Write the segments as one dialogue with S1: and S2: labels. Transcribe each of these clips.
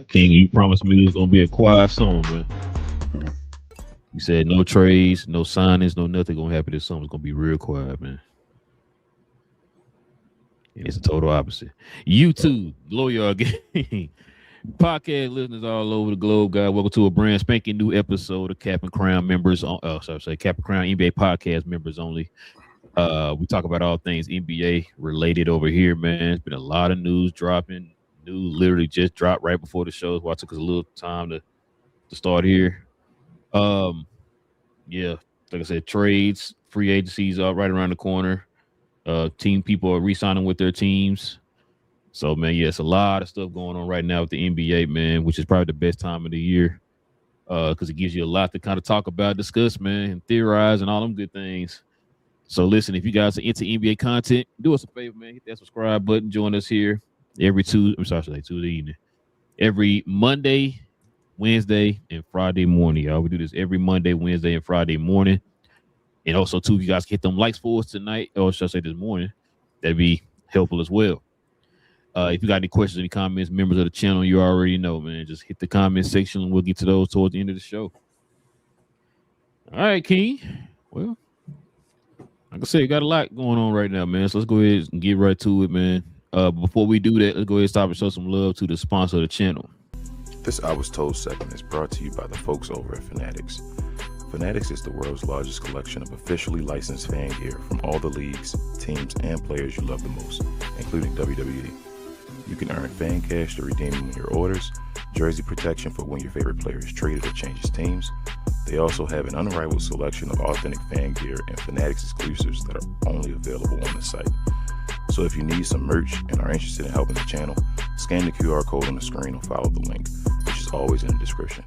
S1: King, you promised me it was gonna be a quiet song, man. You said no trades, no signings, no nothing gonna happen this summer. It's gonna be real quiet, man. And it's a total opposite. You too, GloYard Gang. Podcast listeners all over the globe, guys. Welcome to a brand spanking new episode of Cap and Crown members on Cap and Crown NBA podcast members only. We talk about all things NBA related over here, man. It's been a lot of news dropping. News literally just dropped right before the show. Why it took us a little time to start here. Um, yeah, like I said, trades, free agencies are right around the corner. Team people are re-signing with their teams. So man, yeah, it's a lot of stuff going on right now with the NBA, man, which is probably the best time of the year. Because it gives you a lot to kind of talk about, discuss, man, and theorize and all them good things. So listen, if you guys are into NBA content, do us a favor, man. Hit that subscribe button. Join us here every Tuesday evening. Every Monday, Wednesday, and Friday morning, y'all. We do this every Monday, Wednesday, and Friday morning. And also, too, if you guys hit them likes for us tonight, or should I say this morning, that'd be helpful as well. If you got any questions, any comments, members of the channel, you already know, man. Just hit the comment section and we'll get to those towards the end of the show. All right, King. Well, like I said, got a lot going on right now, man. So let's go ahead and get right to it, man. Before we do that, let's go ahead and stop and show some love to the sponsor of the channel.
S2: This I Was Told segment is brought to you by the folks over at Fanatics. Fanatics is the world's largest collection of officially licensed fan gear from all the leagues, teams, and players you love the most, including WWE. You can earn fan cash to redeem in your orders, jersey protection for when your favorite player is traded or changes teams. They also have an unrivaled selection of authentic fan gear and Fanatics exclusives that are only available on the site. So if you need some merch and are interested in helping the channel, scan the QR code on the screen or follow the link, which is always in the description.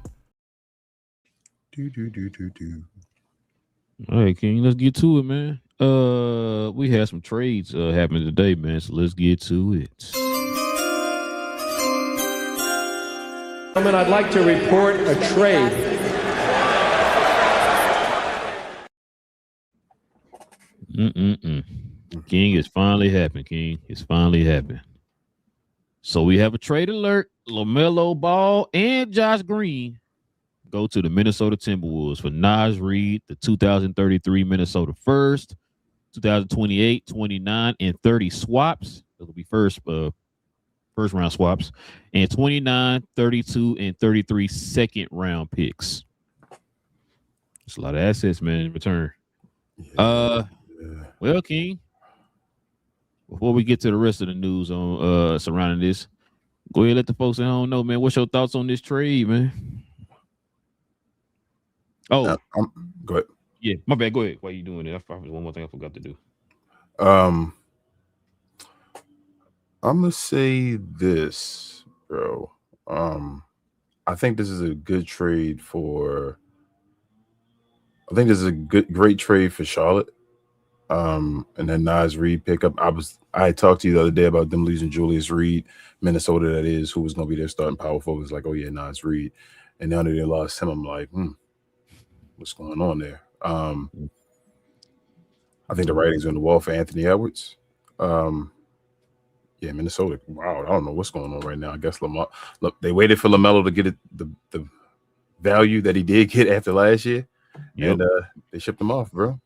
S1: All right, King, let's get to it, man. We had some trades happening today, man. So let's get to it.
S3: Gentlemen, I'd like to report a trade.
S1: King, it's finally happened, King. It's finally happened. So we have a trade alert. LaMelo Ball and Josh Green go to the Minnesota Timberwolves for Naz Reid, the 2033 Minnesota first, 2028, 29, and 30 swaps. Those will be first round swaps, and 29, 32, and 33 second round picks. It's a lot of assets, man, in return. Well, King, before we get to the rest of the news on surrounding this, go ahead and let the folks at home know, man. What's your thoughts on this trade, man? Oh,
S2: go ahead.
S1: Yeah, my bad. Go ahead. Why are you doing it? One more thing I forgot to do.
S2: I'm gonna say this, bro. I think this is a good trade for. I think this is a great trade for Charlotte. And then Naz Reid pickup. I talked to you the other day about them losing Julius Reed, Minnesota, that is, who was gonna be their starting power forward. It's like, oh yeah, Naz Reid. And now that they lost him, I'm like, what's going on there? I think the writing's on the wall for Anthony Edwards. Yeah, Minnesota. Wow, I don't know what's going on right now. I guess they waited for LaMelo to get the value that he did get after last year, and they shipped him off, bro.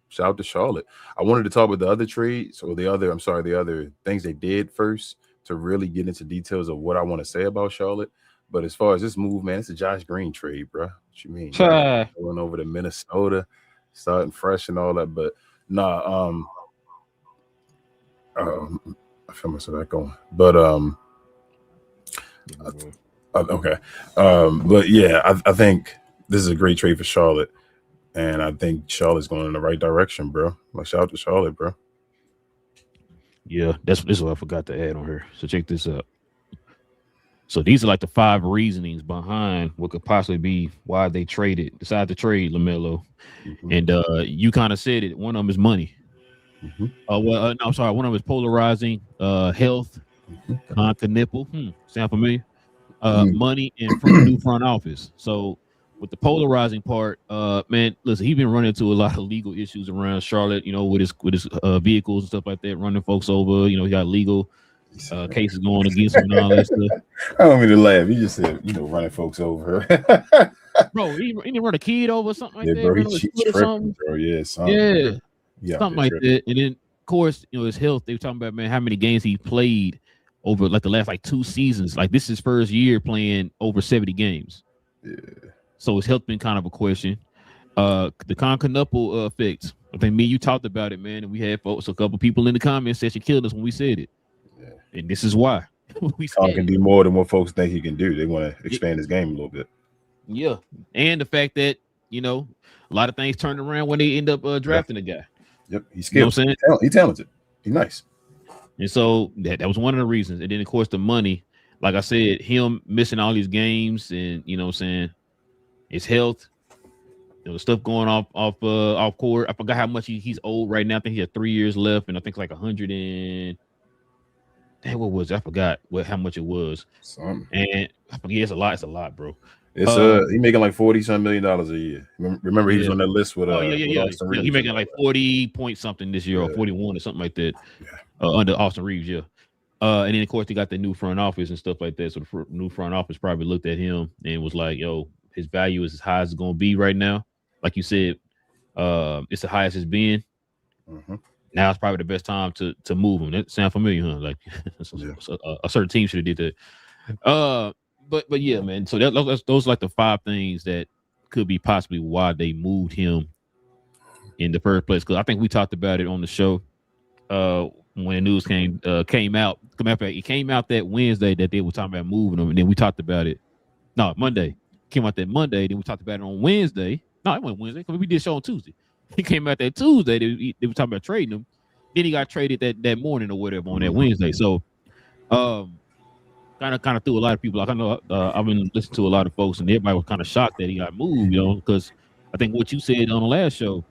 S2: Shout out to Charlotte. I wanted to talk about the other trades or the other things they did first to really get into details of what I want to say about Charlotte. But as far as this move, man, it's a Josh Green trade, bro. What you mean? Going over to Minnesota, starting fresh and all that. But nah, I feel myself back on. But okay. But yeah, I think this is a great trade for Charlotte. And I think Charlotte's going in the right direction, bro. Like, shout out to Charlotte, bro.
S1: Yeah, this is what I forgot to add on her. So check this out. So these are like the 5 reasonings behind what could possibly be why they decided to trade LaMelo. And you kind of said it. One of them is money. No, I'm sorry. One of them is polarizing health, nipple. Sound familiar? Money and new front office. So with the polarizing part, man, listen, he's been running into a lot of legal issues around Charlotte, with his vehicles and stuff like that, running folks over. He got legal cases going against him and all that stuff.
S4: I don't mean to laugh. He just said, running folks over.
S1: Bro, he didn't run a kid over or something like that.
S4: Bro,
S1: Man,
S4: he's
S1: or something.
S4: bro. Yeah,
S1: something like that. And then, of course, his health. They were talking about, man, how many games he played over like the last 2 seasons. Like this is his first year playing over 70 games.
S4: Yeah.
S1: So his health been kind of a question. The Concanupple effect. I think me and you talked about it, man, and we had folks, a couple people in the comments said you killed us when we said it. Yeah. And this is why.
S4: Con can do more than what folks think he can do. They want to expand his game a little bit.
S1: Yeah. And the fact that, a lot of things turned around when they end up drafting the guy.
S4: Yep. He's skilled.
S1: You know what I'm saying?
S4: He's talented. He's nice.
S1: And so that was one of the reasons. And then, of course, the money. Like I said, him missing all these games and, his health. The stuff going off court. I forgot how much he's old right now. I think he had 3 years left, and I think it's like 100 and what was it? I forgot how much it was.
S4: Something.
S1: And I forget it's a lot. It's a lot, bro.
S4: It's he making like $40-some million a year. Remember he was on that list with Austin Reeves.
S1: He making like 40 point something this year or 41 or something like that.
S4: Yeah.
S1: Under Austin Reeves, yeah. And then of course they got the new front office and stuff like that. So the new front office probably looked at him and was like, "Yo, his value is as high as it's gonna be right now." Like you said, it's the highest it's been.
S4: Mm-hmm.
S1: Now it's probably the best time to move him. That sound familiar, huh? Like a certain team should have did that. But yeah, man. So those are like the 5 things that could be possibly why they moved him in the first place. Because I think we talked about it on the show when the news came out. It came out that Wednesday that they were talking about moving him, and then we talked about it. No, Monday came out that Monday. Then we talked about it on Wednesday. No, it wasn't Wednesday because we did a show on Tuesday. He came out that Tuesday. They were talking about trading him. Then he got traded that morning or whatever on that Wednesday. So, kind of threw a lot of people. Like I know I've been listening to a lot of folks, and everybody was kind of shocked that he got moved. Because I think what you said on the last show,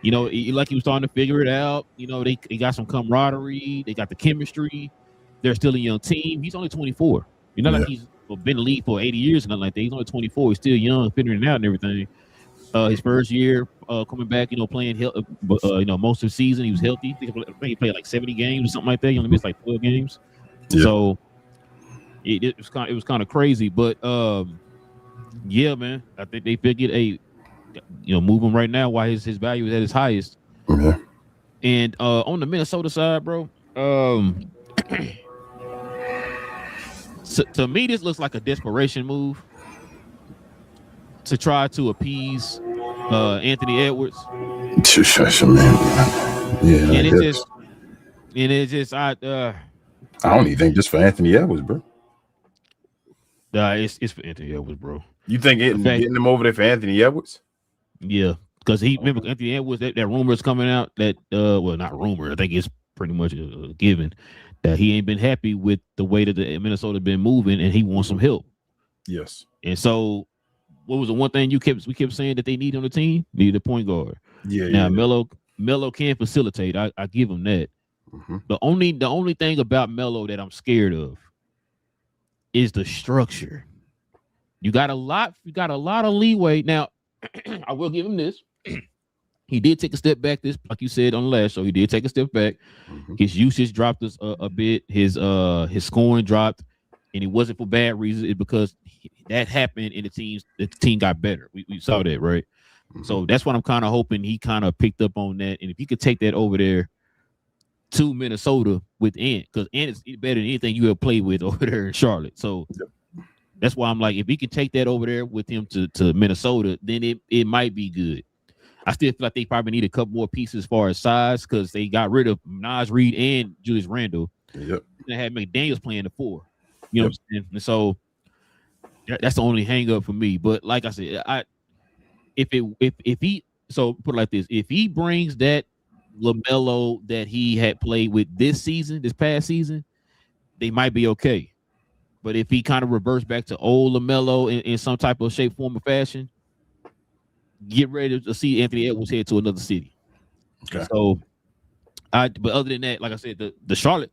S1: like he was starting to figure it out. They got some camaraderie. They got the chemistry. They're still a young team. He's only 24. Like he's been in the league for 80 years and nothing like that. He's only 24. He's still young, figuring it out and everything. His first year coming back, playing most of the season, he was healthy. I think he played like 70 games or something like that. He only missed like 12 games. Yeah. So it was kind of crazy. But yeah, man, I think they figured move him right now while his value is at its highest.
S4: Mm-hmm.
S1: And on the Minnesota side, bro, so, to me, this looks like a desperation move to try to appease Anthony Edwards.
S4: Yeah,
S1: I
S4: don't even think just for Anthony Edwards, bro.
S1: It's for Anthony Edwards, bro.
S4: You think getting him over there for Anthony Edwards?
S1: Yeah, because remember Anthony Edwards, that rumor is coming out that not rumor, I think it's pretty much a given that he ain't been happy with the way that the Minnesota been moving, and he wants some help.
S4: Yes, and
S1: so. What was the one thing we kept saying that they need on the team? Need a point guard.
S4: Yeah.
S1: Now Melo can facilitate. I give him that.
S4: Mm-hmm.
S1: The only thing about Melo that I'm scared of is the structure. You got a lot of leeway. Now, I will give him this. He did take a step back. This, like you said on the last show, he did take a step back.
S4: Mm-hmm.
S1: His usage dropped a bit. His scoring dropped, and it wasn't for bad reasons. It's because that happened and the team got better. We saw that, right?
S4: Mm-hmm.
S1: So that's what I'm kind of hoping he kind of picked up on that. And if he could take that over there to Minnesota with Ant, because Ant is better than anything you have played with over there in Charlotte. So that's why I'm like, if he can take that over there with him to Minnesota, then it might be good. I still feel like they probably need a couple more pieces as far as size because they got rid of Naz Reid and Julius Randle.
S4: Yep.
S1: They had McDaniels playing the 4. You know what I'm saying? And so that's the only hang up for me. But like I said, if he put it like this, if he brings that LaMelo that he had played with this past season, they might be okay. But if he kind of reverts back to old LaMelo in some type of shape, form, or fashion, get ready to see Anthony Edwards head to another city.
S4: Okay.
S1: So, but other than that, like I said, the Charlotte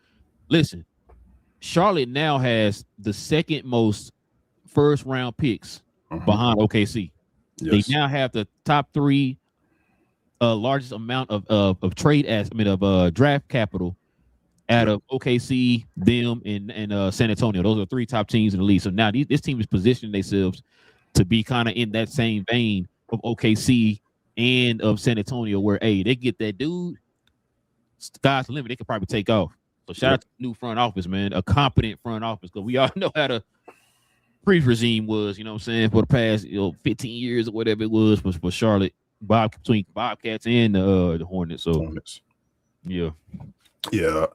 S1: now has the second most first round picks behind OKC.
S4: Yes.
S1: They now have the top 3 largest amount of draft capital out of OKC, them, and San Antonio. Those are 3 top teams in the league. So now this team is positioning themselves to be kind of in that same vein of OKC and of San Antonio, where they get that dude, sky's the limit. They could probably take off. So shout out to the new front office, man, a competent front office, because we all know how the previous regime was, you know what I'm saying, for the past 15 years or whatever it was for Charlotte, between Bobcats and the Hornets. So yeah.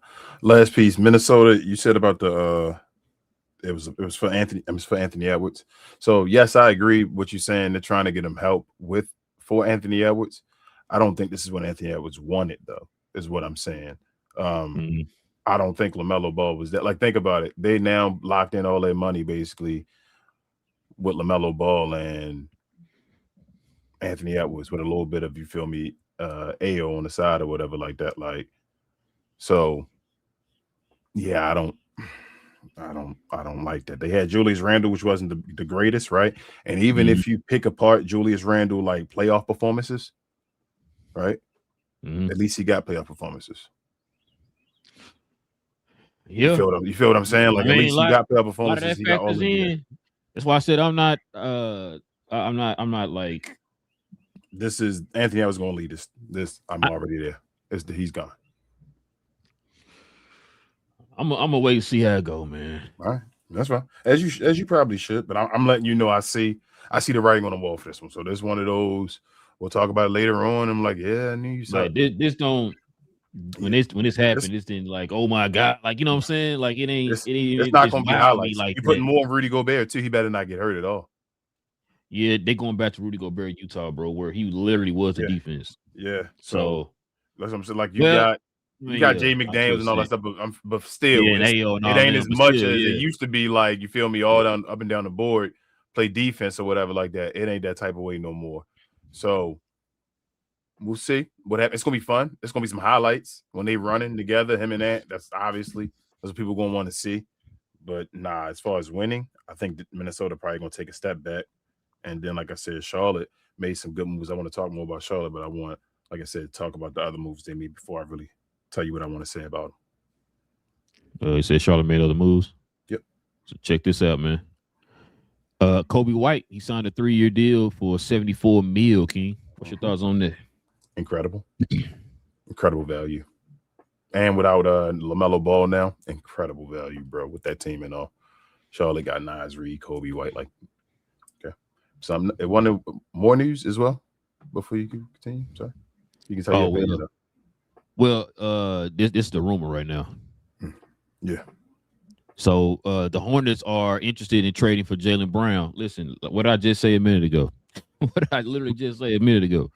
S4: Last piece, Minnesota. You said about the it was for Anthony. It was for Anthony Edwards. So yes, I agree with what you're saying. They're trying to get him help for Anthony Edwards. I don't think this is what Anthony Edwards wanted, though, is what I'm saying. I don't think LaMelo Ball was that. Like, think about it. They now locked in all their money basically with LaMelo Ball and Anthony Edwards with a little bit of, you feel me, AO on the side or whatever like that. Like, so yeah, I don't like that. They had Julius Randle, which wasn't the greatest, right? And even if you pick apart Julius Randle like playoff performances, right? At least he got playoff performances.
S1: Yeah,
S4: you feel what I'm saying? Like, at least he got playoff performances. He got all of them.
S1: That's why I said I'm not like,
S4: this is Anthony. I was going to lead this. I'm already there. He's gone.
S1: I'm gonna wait and see how it go, man.
S4: All right, that's fine. As you probably should, but I'm letting you know I see the writing on the wall for this one. So this one of those. We'll talk about it later on. I'm like, yeah, I knew you said
S1: this don't. When this happened, this didn't like, oh my god, like, you know what I'm saying? Like, it's
S4: not gonna be highlights.
S1: Like,
S4: you putting more on Rudy Gobert too. He better not get hurt at all.
S1: Yeah, they going back to Rudy Gobert, Utah, bro, where he literally was the defense.
S4: Yeah.
S1: So
S4: that's what I'm saying. Like, you got Jay McDaniels and all that stuff, but still, it ain't as much as it used to be. Like, you feel me, all down up and down the board, play defense or whatever like that. It ain't that type of way no more. So we'll see what happens. It's gonna be fun. It's gonna be some highlights when they running together, him and that. That's obviously what people gonna want to see. But nah, as far as winning, I think that Minnesota probably gonna take a step back. And then, like I said, Charlotte made some good moves. I want to talk more about Charlotte, but I want, like I said, talk about the other moves they made before I really tell you what I want to say about them.
S1: You said Charlotte made other moves?
S4: Yep.
S1: So check this out, man. Kobe White, he signed a 3-year deal for $74 million, King. What's your thoughts on that?
S4: Incredible. Incredible value. And without LaMelo Ball now, incredible value, bro, with that team and all. Charlotte got Nas Reed, Kobe White. Like, okay. So I wanted more news as well before you can continue. Sorry. You can tell your opinion.
S1: This is the rumor right now.
S4: Yeah.
S1: So the Hornets are interested in trading for Jaylen Brown. Listen, what I just say a minute ago. What I literally just say a minute ago.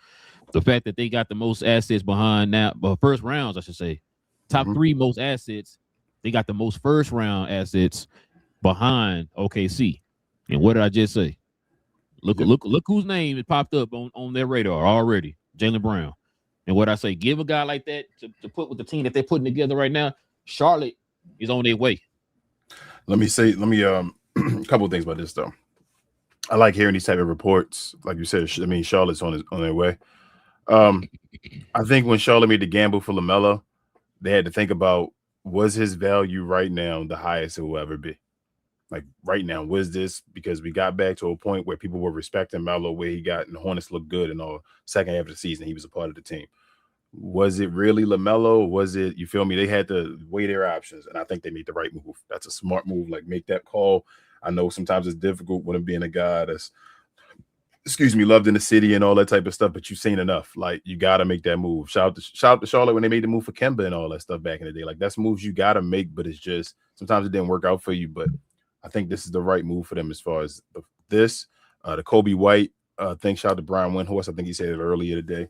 S1: The fact that they got the most assets behind now, first rounds, I should say. Top 3 most assets. They got the most first round assets behind OKC. And what did I just say? Look whose name has popped up on their radar already. Jaylen Brown. And what I say, give a guy like that to put with the team that they're putting together right now, Charlotte is on their way.
S4: Let me a couple of things about this though. I like hearing these type of reports. Like you said, I mean, Charlotte's on their way. I think when Charlotte made the gamble for LaMelo, they had to think about, was his value right now the highest it will ever be? Like, right now, was this because we got back to a point where people were respecting Melo, where he got, and the Hornets looked good and all. Second half of the season, he was a part of the team. Was it really LaMelo? Was it, you feel me? They had to weigh their options, and I think they made the right move. That's a smart move. Like, make that call. I know sometimes it's difficult when being a guy that's, loved in the city and all that type of stuff, but you've seen enough. Like, you got to make that move. Shout out to Charlotte when they made the move for Kemba and all that stuff back in the day. Like, that's moves you got to make, but it's just, sometimes it didn't work out for you, but I think this is the right move for them as far as this. The Kobe White thing, shout out to Brian Windhorst. I think he said it earlier today.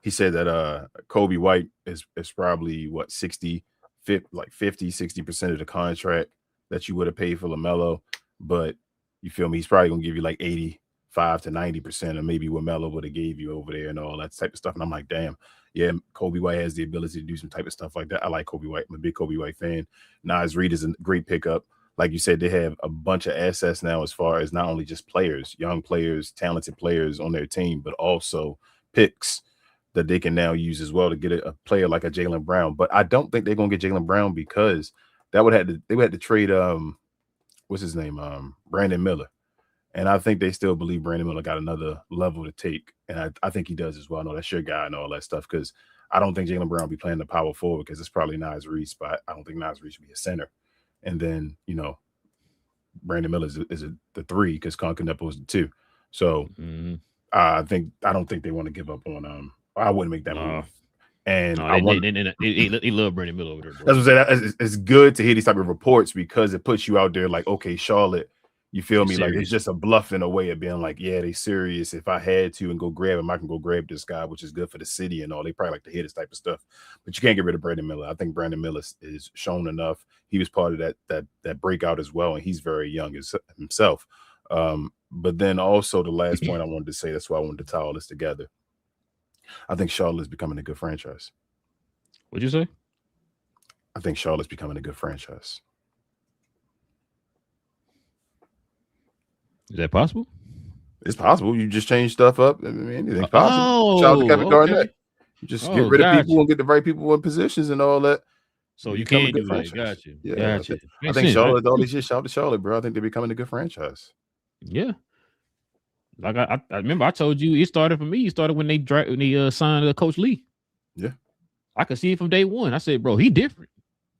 S4: He said that Kobe White is probably what 50, 60% of the contract that you would have paid for LaMelo, but you feel me? He's probably gonna give you like 85 to 90% of maybe what Melo would have gave you over there and all that type of stuff. And I'm like, damn, yeah, Kobe White has the ability to do some type of stuff like that. I like Kobe White. I'm a big Kobe White fan. Nas Reed is a great pickup. Like you said, they have a bunch of assets now as far as not only just players, young players, talented players on their team, but also picks that they can now use as well to get a player like a Jaylen Brown. But I don't think they're gonna get Jaylen Brown because they would have to trade what's his name? Brandon Miller. And I think they still believe Brandon Miller got another level to take. And I think he does as well. I know that's your guy and all that stuff, because I don't think Jaylen Brown will be playing the power forward because it's probably Naz Reid spot. I don't think Naz Reid should be a center. And then, Brandon Miller is the 3 because Con Kneppel was the 2. So I don't think they want to give up on I wouldn't make that move. And
S1: they love Brandon Miller over there, bro.
S4: That's what I'm saying. It's good to hear these type of reports because it puts you out there like, okay, Charlotte, you feel me? Like it's just a bluff in a way of being like, yeah, they serious. If I had to and go grab him, I can go grab this guy, which is good for the city and all. They probably like to hear this type of stuff, but you can't get rid of Brandon Miller. I think Brandon Miller is shown enough. He was part of that breakout as well, and he's very young himself. But then also the last point I wanted to say, that's why I wanted to tie all this together. I think Charlotte is becoming a good franchise.
S1: What'd you say?
S4: I think Charlotte's becoming a good franchise.
S1: Is that possible?
S4: It's possible. You just change stuff up. I mean, anything's possible. Shout out to Kevin Garnett. You just get rid of people and get the right people in positions and all that.
S1: So you can't do that. Got you.
S4: Yeah,
S1: gotcha.
S4: I think Charlotte, all these years, shout out to Charlotte, bro. I think they're becoming a good franchise.
S1: Yeah. Like I remember I told you it started for me. It started when they signed Coach Lee.
S4: Yeah.
S1: I could see it from day one. I said, bro, he different.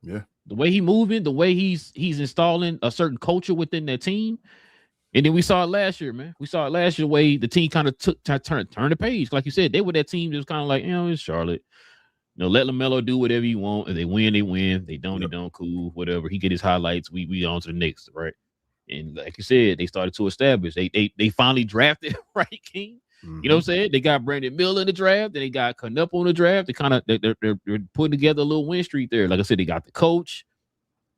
S4: Yeah.
S1: The way he moving, the way he's installing a certain culture within that team. And then we saw it last year, man. We saw it last year the way the team kind of turned the page. Like you said, they were that team that was kind of like, it's Charlotte. Let LaMelo do whatever you want. If they win, they win. They don't, they don't. Cool, whatever. He get his highlights. We on to the next, right? And like you said, they started to establish. They finally drafted right, King. Mm-hmm. You know what I'm saying? They got Brandon Miller in the draft. Then they got Kneppel in the draft. They're putting together a little win streak there. Like I said, they got the coach,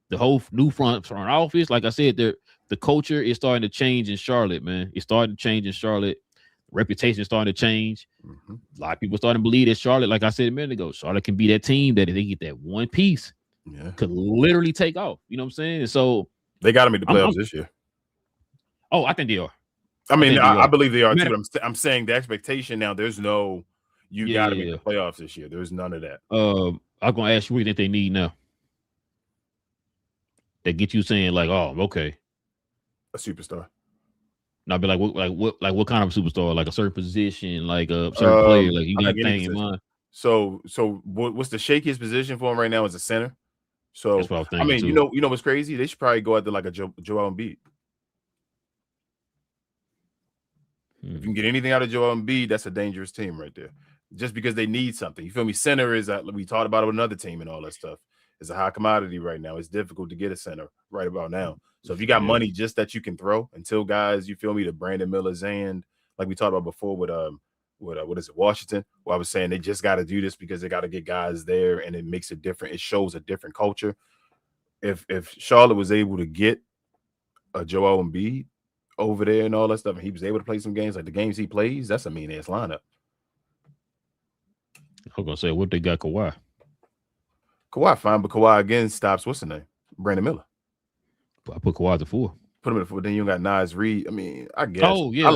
S1: the whole new front office. Like I said, the culture is starting to change in Charlotte, man. It's starting to change in Charlotte. Reputation is starting to change. Mm-hmm. A lot of people starting to believe that Charlotte, like I said a minute ago, Charlotte can be that team that if they get that one piece, could literally take off. You know what I'm saying? And so
S4: they got to make the playoffs this year.
S1: Oh, I think they are.
S4: I believe they are too. I'm saying the expectation now. There's no, got to make the playoffs this year. There's none of that.
S1: I'm gonna ask you what you think they need now. That get you saying like, oh, okay,
S4: a superstar.
S1: And I'll be like, what kind of superstar? Like a certain position, like a certain player, like you got thing in mind.
S4: So what's the shakiest position for him right now is a center. So
S1: that's what I mean,
S4: too. you know what's crazy? They should probably go after like a Joel Embiid. If you can get anything out of Joel Embiid, that's a dangerous team right there. Just because they need something. You feel me? Center is we talked about it with another team and all that stuff. It's a high commodity right now. It's difficult to get a center right about now. So if you got money just that you can throw until guys, you feel me, the Brandon Millers and like we talked about before with what is it, Washington? Well, I was saying they just got to do this because they got to get guys there and it makes it different. It shows a different culture. If Charlotte was able to get a Joel Embiid over there and all that stuff, and he was able to play some games like the games he plays, that's a mean ass lineup.
S1: I was gonna say, what they got Kawhi?
S4: Kawhi fine, but Kawhi again stops. What's the name? Brandon Miller.
S1: I put Kawhi at the 4.
S4: Put him at the 4. Then you got Naz Reid. I mean, I guess.
S1: Oh yeah,
S4: I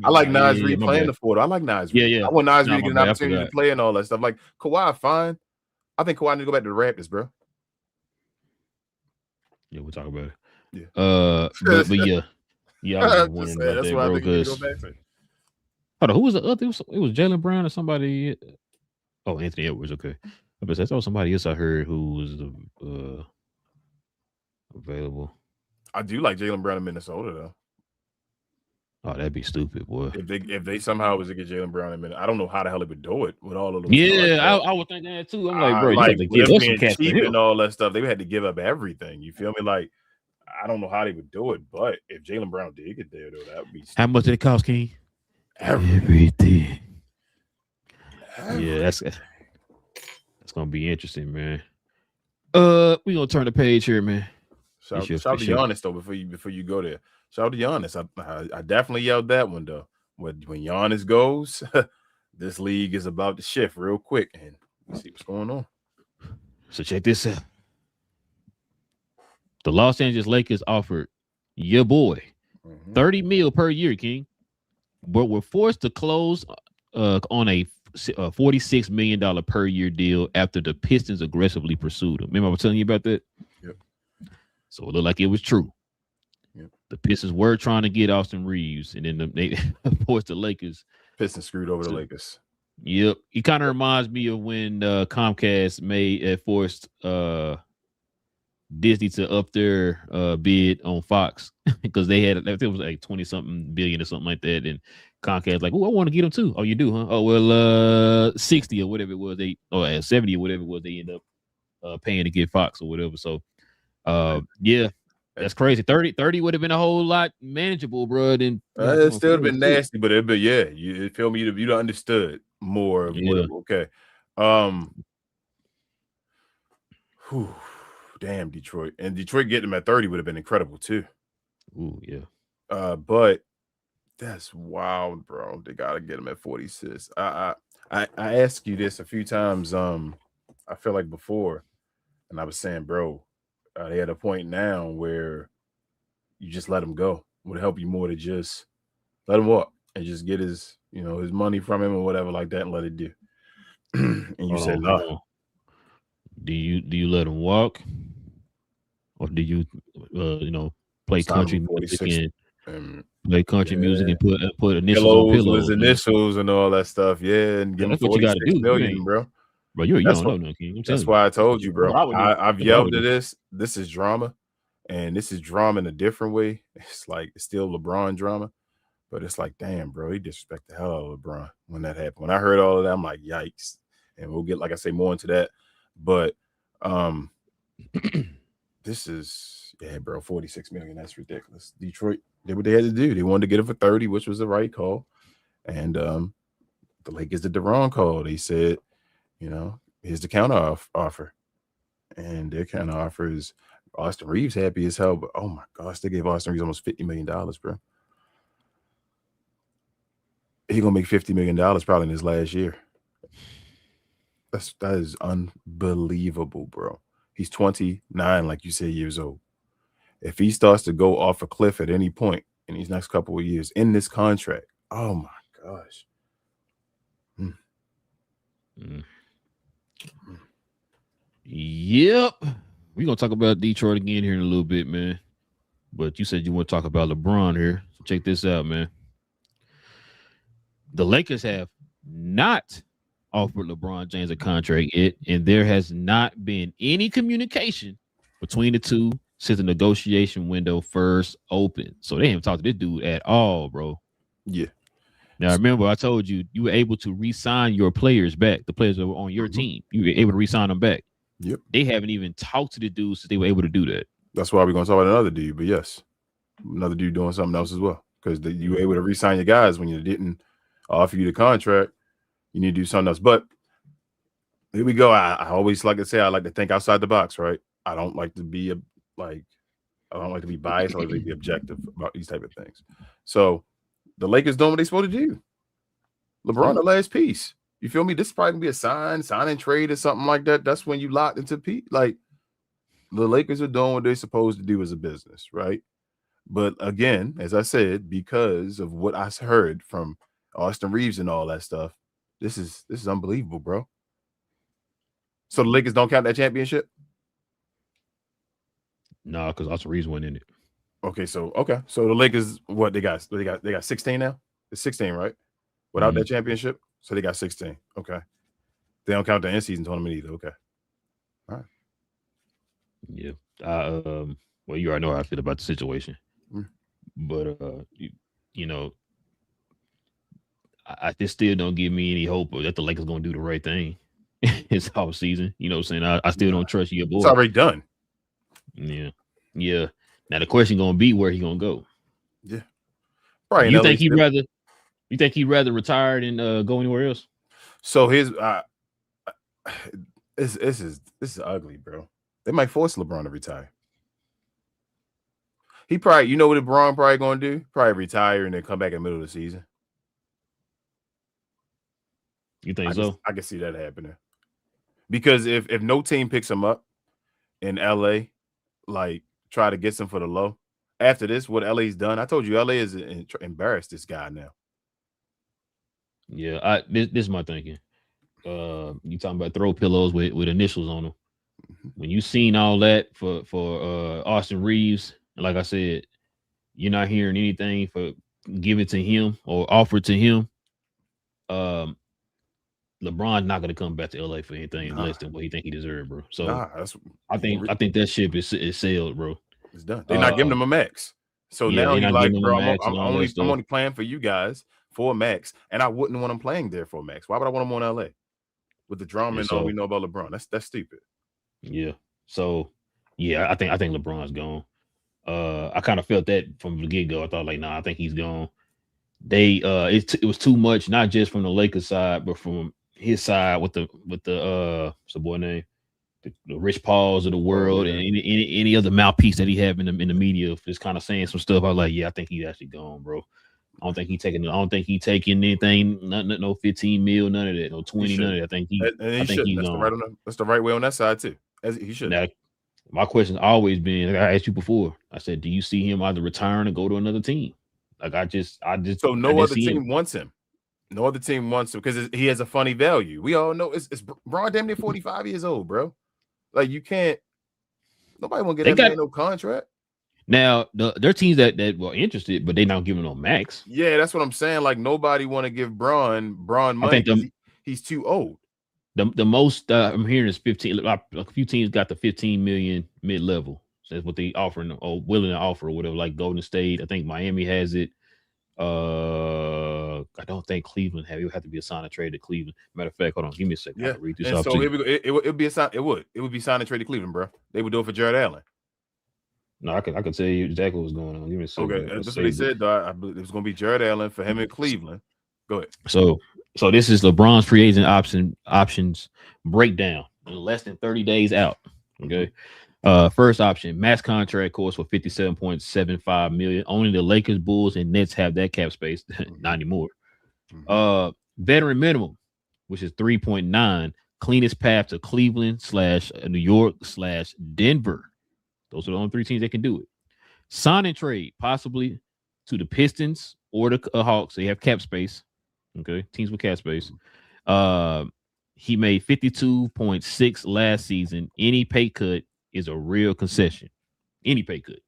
S4: like Naz Reid playing the 4. I like Naz Reid.
S1: Yeah.
S4: I want Naz Reid to get an opportunity to play and all that stuff. Like Kawhi, fine. I think Kawhi need to go back to the Raptors, bro.
S1: Yeah, we'll talk about it.
S4: Yeah.
S1: But yeah. Yeah, I was wondering about
S4: that's
S1: that,
S4: why
S1: bro.
S4: I think you go back to.
S1: Hold on, who was the other? It was Jaylen Brown or somebody. Oh, Anthony Edwards. Okay, I saw somebody else I heard who was available.
S4: I do like Jaylen Brown in Minnesota though.
S1: Oh, that'd be stupid, boy.
S4: If they somehow was to get Jaylen Brown in Minnesota, I don't know how the hell they would do it with all of those.
S1: Yeah, I would think that too. I'm like, bro, you have to give us some cash
S4: and all that stuff. They had to give up everything. You feel me? Like, I don't know how they would do it, but if Jaylen Brown did get there, though, that would be.
S1: How much did it cost, King? Everything. Yeah, that's gonna be interesting, man. We gonna turn the page here, man.
S4: Shout out to Giannis though before you go there. Shout out to Giannis. I definitely yelled that one though. When Giannis goes, this league is about to shift real quick, and we see what's going on.
S1: So check this out. The Los Angeles Lakers offered your boy $30 million per year, King, but were forced to close on a $46 million per year deal after the Pistons aggressively pursued him. Remember I was telling you about that?
S4: Yep.
S1: So it looked like it was true.
S4: Yep.
S1: The Pistons were trying to get Austin Reeves, and then they forced the Lakers.
S4: Pistons screwed over the Lakers.
S1: Yep. He kind of reminds me of when Comcast forced Disney to up their bid on Fox because they had it was like 20-something billion or something like that, and Comcast like, oh, I want to get them too. Oh, you do, huh? Oh, well, 60 or whatever it was, 70 or whatever it was, they end up paying to get Fox or whatever. So, yeah, that's crazy. 30 would have been a whole lot manageable, bro. Than
S4: it still have been nasty, but you feel me? You'd have understood more of okay. Whew, damn, Detroit. And Detroit getting them at 30 would have been incredible too.
S1: Ooh, yeah.
S4: But that's wild, bro. They gotta get them at 46. I asked you this a few times. I feel like before, and I was saying, bro, they at a point now where you just let him go. Would help you more to just let him walk and just get his money from him or whatever like that and let it do. And you said no.
S1: Do you let him walk, or do you play country music and play country music and put initials on pillows,
S4: initials and all that stuff? Yeah, and give him 46 million, bro.
S1: Bro, you don't know no King.
S4: That's why I told you, bro. I've yelled at this. This is drama, and this is drama in a different way. It's still LeBron drama, but it's like, damn, bro, he disrespected the hell out of LeBron when that happened. When I heard all of that, I'm like, yikes. And we'll get, like I say, more into that. But this is, bro, 46 million. That's ridiculous. Detroit did what they had to do. They wanted to get it for 30, which was the right call. And the Lakers did the wrong call. They said, here's the counter offer. And their counter offer is Austin Reeves happy as hell. But, oh, my gosh, they gave Austin Reeves almost $50 million, bro. He's going to make $50 million probably in his last year. That is unbelievable, bro. He's 29, like you said, years old. If he starts to go off a cliff at any point in these next couple of years in this contract, oh my gosh.
S1: Yep. We're gonna talk about Detroit again here in a little bit, man. But you said you want to talk about LeBron here. So check this out, man. The Lakers have not offered LeBron James a contract yet, and there has not been any communication between the two since the negotiation window first opened. So they haven't talked to this dude at all, bro.
S4: Yeah.
S1: Now, remember, I told you were able to re-sign your players back, the players that were on your team. You were able to re-sign them back.
S4: Yep.
S1: They haven't even talked to the dudes since they were able to do that.
S4: That's why we're going to talk about another dude, but yes, another dude doing something else as well, because you were able to re-sign your guys when you didn't offer you the contract. You need to do something else. But here we go. I always like to say I like to think outside the box, right? I don't like to be biased. I like to be objective about these type of things. So the Lakers doing what they're supposed to do. LeBron, the last piece. You feel me? This is probably gonna be a sign and trade or something like that. That's when you locked into the Lakers are doing what they're supposed to do as a business, right? But again, as I said, because of what I heard from Austin Reeves and all that stuff, this is unbelievable, bro. So the Lakers don't count that championship?
S1: No, because Austin Reeves went in it.
S4: Okay, so the Lakers, what they got? They got 16 now. It's 16, right? Without that championship, so they got 16. Okay, they don't count the in-season tournament either. Okay, all right.
S1: Yeah. Well, you already know how I feel about the situation, but I just still don't give me any hope that the Lakers gonna do the right thing. It's off season, you know what I'm saying? I still don't trust your boy.
S4: It's already done.
S1: Yeah. Now the question gonna be where he gonna go.
S4: Yeah. Right.
S1: You think he'd rather retire than go anywhere else?
S4: So his this is ugly, bro. They might force LeBron to retire. He probably, what LeBron probably gonna do? Probably retire and then come back in the middle of the season.
S1: You think so?
S4: I can see that happening. Because if no team picks him up in LA, try to get him for the low. After this, what LA's done, I told you LA is embarrassed this guy now.
S1: Yeah, this is my thinking. You talking about throw pillows with initials on them. When you seen all that for Austin Reeves, like I said, you're not hearing anything for give it to him or offer to him. Um, LeBron's not going to come back to LA for anything less than what he think he deserved, bro. So
S4: That's
S1: I think that ship is sailed, bro.
S4: it's done. They're not giving him a max. So
S1: yeah,
S4: now
S1: they're
S4: he
S1: not
S4: like,
S1: giving him
S4: bro,
S1: a max and all that
S4: I'm
S1: stuff.
S4: only playing for you guys for a max, and I wouldn't want him playing there for a max. Why would I want him on LA with the drama and all we know about LeBron? That's stupid.
S1: Yeah. So yeah, I think LeBron's gone. I kind of felt that from the get go. I thought like, nah, I think he's gone. It was too much, not just from the Lakers side, but from his side with the what's the boy name, the Rich Pauls of the world, and any other mouthpiece that he have in the media, just kind of saying some stuff. I was like, yeah, I think he's actually gone, bro. I don't think he taking anything, no 15 mil, none of that, no 20, none of that. I think he's gone.
S4: That's the right way on that side too. As he should.
S1: Now, my question's always been, like I asked you before, I said, do you see him either return or go to another team? Like I just
S4: so no other team wants him. No other team wants him because he has a funny value. We all know it's Bron damn near 45 years old, bro. Like you can't. Nobody want to get that man no contract.
S1: Now there are teams that were interested, but they not giving no max.
S4: Yeah, that's what I'm saying. Like nobody want to give Bron money. I think he's too old.
S1: The most I'm hearing is 15. A few teams got the 15 million mid level. So that's what they offering or willing to offer or whatever. Like Golden State, I think Miami has it. I don't think Cleveland have. It would have to be a sign and trade to Cleveland. Matter of fact, hold on, give me a second.
S4: Yeah,
S1: read this
S4: and
S1: off
S4: so here we go. It would be a sign. It would be sign and trade to Cleveland, bro. They would do it for Jared Allen.
S1: No, I can tell you exactly what's going on. Give me a second.
S4: Okay, that's what they said. Though. I believe it was going to be Jared Allen for him in Cleveland. Go ahead.
S1: So this is LeBron's free agent options breakdown in less than 30 days out. Okay. First option, max contract course for 57.75 million. Only the Lakers, Bulls, and Nets have that cap space. Not anymore. Veteran minimum, which is 3.9. Cleanest path to Cleveland / New York / Denver. Those are the only three teams that can do it. Sign and trade, possibly to the Pistons or the Hawks. They have cap space. Okay, teams with cap space. He made 52.6 last season. Any pay cut is a real concession. Any pay cut.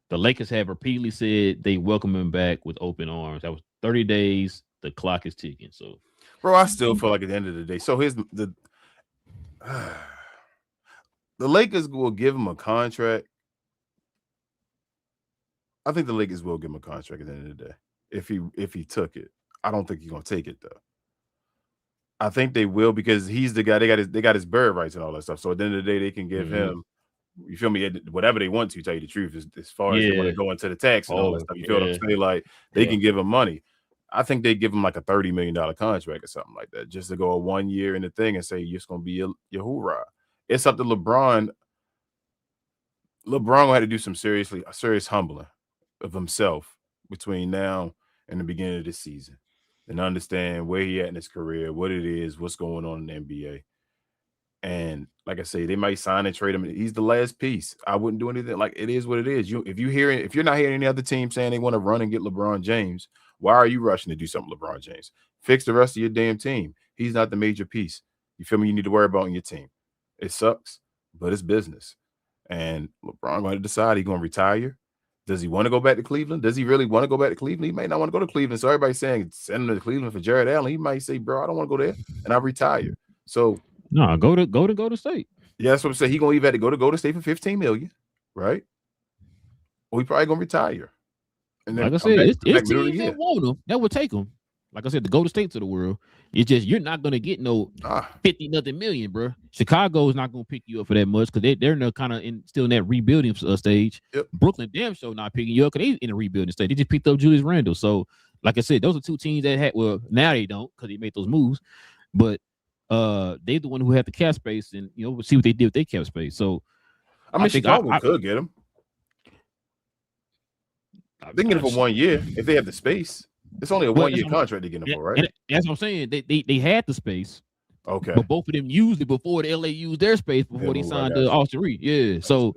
S1: The Lakers have repeatedly said they welcome him back with open arms. That was 30 days. The clock is ticking. So,
S4: bro, I still feel like at the end of the day. So here's the Lakers will give him a contract. I think the Lakers will give him a contract at the end of the day if he took it. I don't think he's gonna take it though. I think they will because he's the guy. They got his bird rights and all that stuff. So at the end of the day, they can give him. You feel me? Whatever they want to tell you the truth, as far as they want to go into the tax and all that stuff. You feel what I'm saying? Like they can give him money. I think they give him like a $30 million contract or something like that, just to go a 1 year in the thing and say you're just gonna be your hoorah. It's up to LeBron. LeBron will have to do some serious humbling of himself between now and the beginning of this season, and understand where he at in his career, what it is, what's going on in the NBA. And like I say, they might sign and trade him. He's the last piece. I wouldn't do anything. Like it is what it is. If you're not hearing any other team saying they want to run and get LeBron James, why are you rushing to do something, LeBron James? Fix the rest of your damn team. He's not the major piece. You feel me? You need to worry about on your team. It sucks, but it's business. And LeBron going to decide he's going to retire. Does he want to go back to Cleveland? Does he really want to go back to Cleveland? He may not want to go to Cleveland. So everybody's saying send him to Cleveland for Jared Allen. He might say, bro, I don't want to go there, and I retire. So
S1: no, go to State.
S4: Yeah, that's what I'm saying. He gonna either have to go to State for $15 million, right? Or he probably gonna retire. And then
S1: like I said, it's teams that want him that would take him. Like I said, the Golden States of the world. It's just you're not gonna get no 50 nothing million, bro. Chicago is not gonna pick you up for that much because they're kind of still in that rebuilding stage.
S4: Yep.
S1: Brooklyn damn sure not picking you up because they in a rebuilding stage. They just picked up Julius Randle. So, like I said, those are two teams that had. Well, now they don't because they made those moves, but they're the one who had the cap space, and we'll see what they did with their cap space. So,
S4: I mean, Chicago could get him. They can get him for 1 year if they have the space. It's only a 1 year contract they get him for, right?
S1: That's what I'm saying. They had the space.
S4: Okay.
S1: But both of them used it before the LA used their space before they signed the Austin Reed. Yeah. So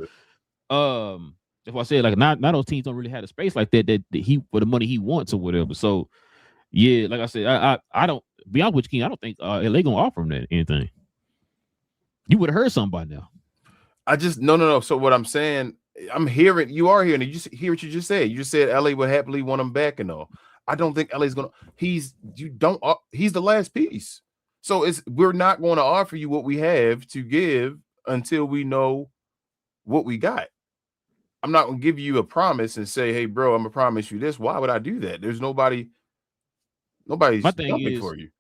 S1: that's why I said like not those teams don't really have the space like that he for the money he wants or whatever. So Yeah, like I said, I don't be honest with you, King. I don't think LA gonna offer him that anything. You would have heard something by now.
S4: I just no. So what I'm saying, I'm hearing you are hearing. You just hear what you just said. You just said LA would happily want him back and all. I don't think LA's gonna. He's the last piece. So we're not going to offer you what we have to give until we know what we got. I'm not gonna give you a promise and say, hey, bro, I'm gonna promise you this. Why would I do that? There's nobody's
S1: My thing is,
S4: for you.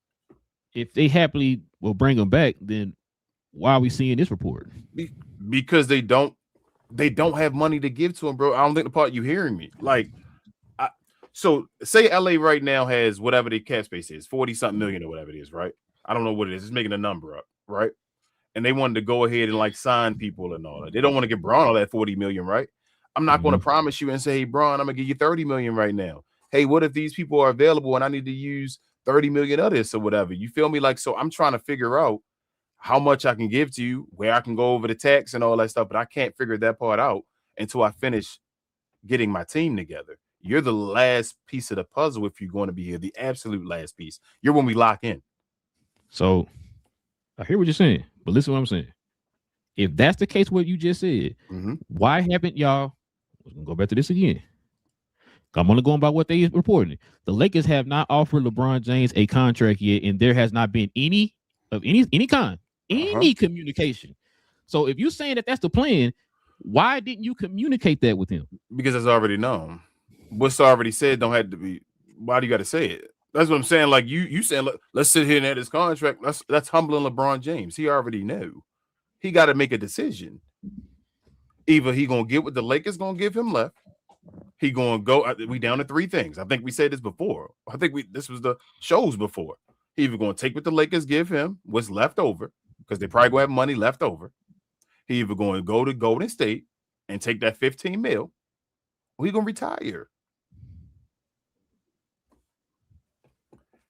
S1: If they happily will bring him back, then why are we seeing this report?
S4: Because they don't have money to give to him, bro. I don't think the part you hearing me. Like, so say LA right now has whatever the cap space is, 40-something million or whatever it is, right? I don't know what it is. It's making a number up, right? And they wanted to go ahead and like sign people and all that. They don't want to give Braun all that 40 million, right? I'm not going to promise you and say, hey, Braun, I'm gonna give you 30 million right now. Hey, what if these people are available and I need to use 30 million of this or whatever? You feel me? Like, so I'm trying to figure out how much I can give to you, where I can go over the tax and all that stuff, but I can't figure that part out until I finish getting my team together. You're the last piece of the puzzle if you're going to be here, the absolute last piece. You're when we lock in.
S1: So I hear what you're saying, but listen to what I'm saying. If that's the case, what you just said, why haven't y'all? We're gonna go back to this again. I'm only going by what they reported. The Lakers have not offered LeBron James a contract yet, and there has not been any kind, any communication. So if you're saying that that's the plan, why didn't you communicate that with him?
S4: Because it's already known. What's already said don't have to be. Why do you got to say it? That's what I'm saying. Like you saying, let's sit here and add his contract. That's humbling LeBron James. He already knew. He got to make a decision. Either he gonna get what the Lakers gonna give him left. He gonna go. We down to three things. I think we said this before. I think this was the shows before. He either gonna take what the Lakers give him, what's left over, because they probably gonna have money left over. He either going to go to Golden State and take that 15 mil, or he gonna retire.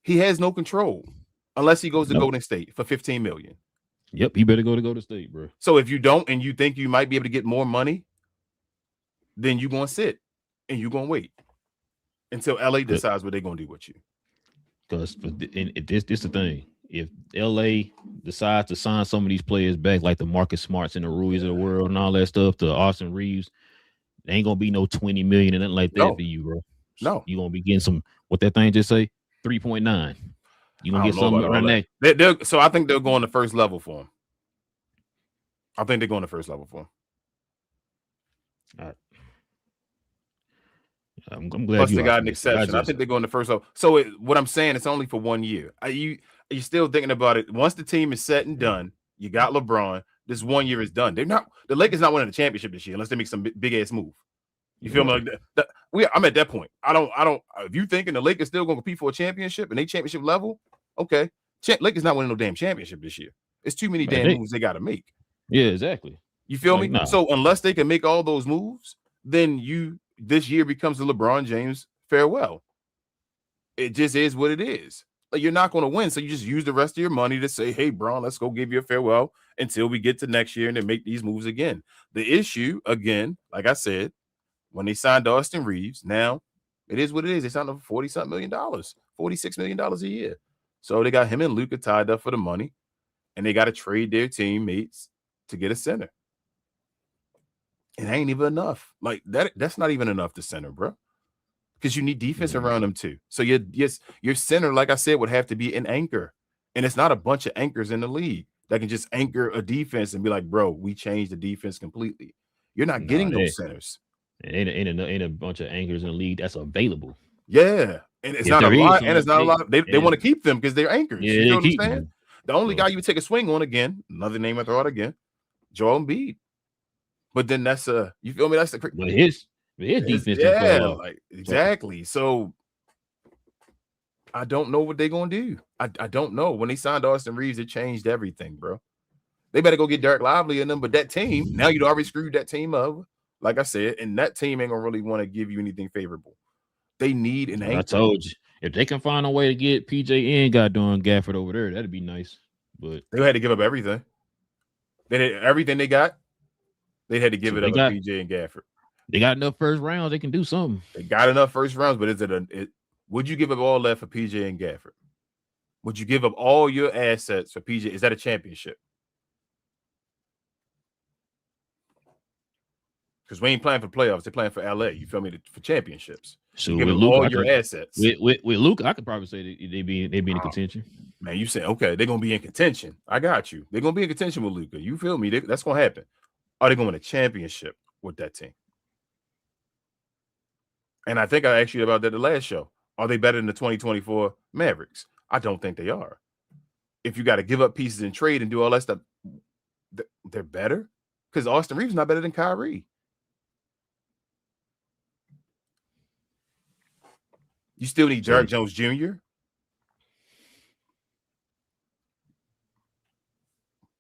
S4: He has no control unless he goes to Golden State for 15 million.
S1: Yep, he better go to Golden State, bro.
S4: So if you don't and you think you might be able to get more money, then you're gonna sit and you're gonna wait until LA decides what they're gonna do with you.
S1: Because this is the thing. If LA decides to sign some of these players back, like the Marcus Smarts and the Ruiz of the world and all that stuff, to Austin Reeves, there ain't gonna be no 20 million and nothing like that for you, bro.
S4: No,
S1: you're gonna be getting some, what that thing just say, 3.9. You gonna get something around
S4: that. So I think they'll go on the first level for him. I think they're going to first level for him.
S1: I'm glad.
S4: Plus, they got an exception. I think they're going to first level. So what I'm saying, it's only for 1 year. You still thinking about it? Once the team is set and done, you got LeBron. This 1 year is done. The Lakers not winning the championship this year unless they make some big ass move. You feel me? Like I'm at that point. I don't. If you thinking the Lakers still going to compete for a championship and they championship level, okay. Lakers not winning no damn championship this year. It's too many damn moves they got to make.
S1: Yeah, exactly.
S4: You feel me? Nah. So unless they can make all those moves, then this year becomes the LeBron James farewell. It just is what it is. Like, you're not going to win, so you just use the rest of your money to say, hey, Bron, let's go give you a farewell until we get to next year and then make these moves again. The issue, again, like I said, when they signed Austin Reeves, now it is what it is. They signed him for $40-something million, $46 million a year. So they got him and Luka tied up for the money, and they got to trade their teammates to get a center. It ain't even enough. Like that's not even enough to center, bro. Because you need defense around them too. So your center, like I said, would have to be an anchor. And it's not a bunch of anchors in the league that can just anchor a defense and be like, bro, we changed the defense completely. You're not getting those centers.
S1: Ain't a bunch of anchors in the league that's available.
S4: Yeah. And it's not a lot. And it's not a lot. They want to keep them because they're anchors.
S1: Yeah,
S4: you know what I'm saying? The only guy you would take a swing on, again, another name I throw out again, Joel Embiid. But then that's you feel me? That's the
S1: his defense.
S4: Yeah, like exactly. So I don't know what they're gonna do. I don't know. When they signed Austin Reeves, it changed everything, bro. They better go get Derek Lively in them. But that team, now you'd already screwed that team up, like I said, and that team ain't gonna really want to give you anything favorable. They need an anchor.
S1: I told you, if they can find a way to get PJ and goddamn Gafford over there, that'd be nice. But
S4: they had to give up everything. They had everything they got. They had to give it up to PJ and Gafford.
S1: They got enough first rounds. They can do something.
S4: They got enough first rounds, but is it Would you give up all that for PJ and Gafford? Would you give up all your assets for PJ? Is that a championship? Because we ain't playing for playoffs. They're playing for LA. You feel me? For championships.
S1: So
S4: you give
S1: with
S4: up
S1: Luka,
S4: all your assets.
S1: With Luka, I could probably say they be in contention.
S4: Man, you say, okay, they're going to be in contention. I got you. They're going to be in contention with Luka. You feel me? That's going to happen. Are they going to win a championship with that team? And I think I asked you about that the last show. Are they better than the 2024 Mavericks? I don't think they are. If you got to give up pieces and trade and do all that stuff, they're better? Because Austin Reeves not better than Kyrie. You still need Derrick Jones Jr.?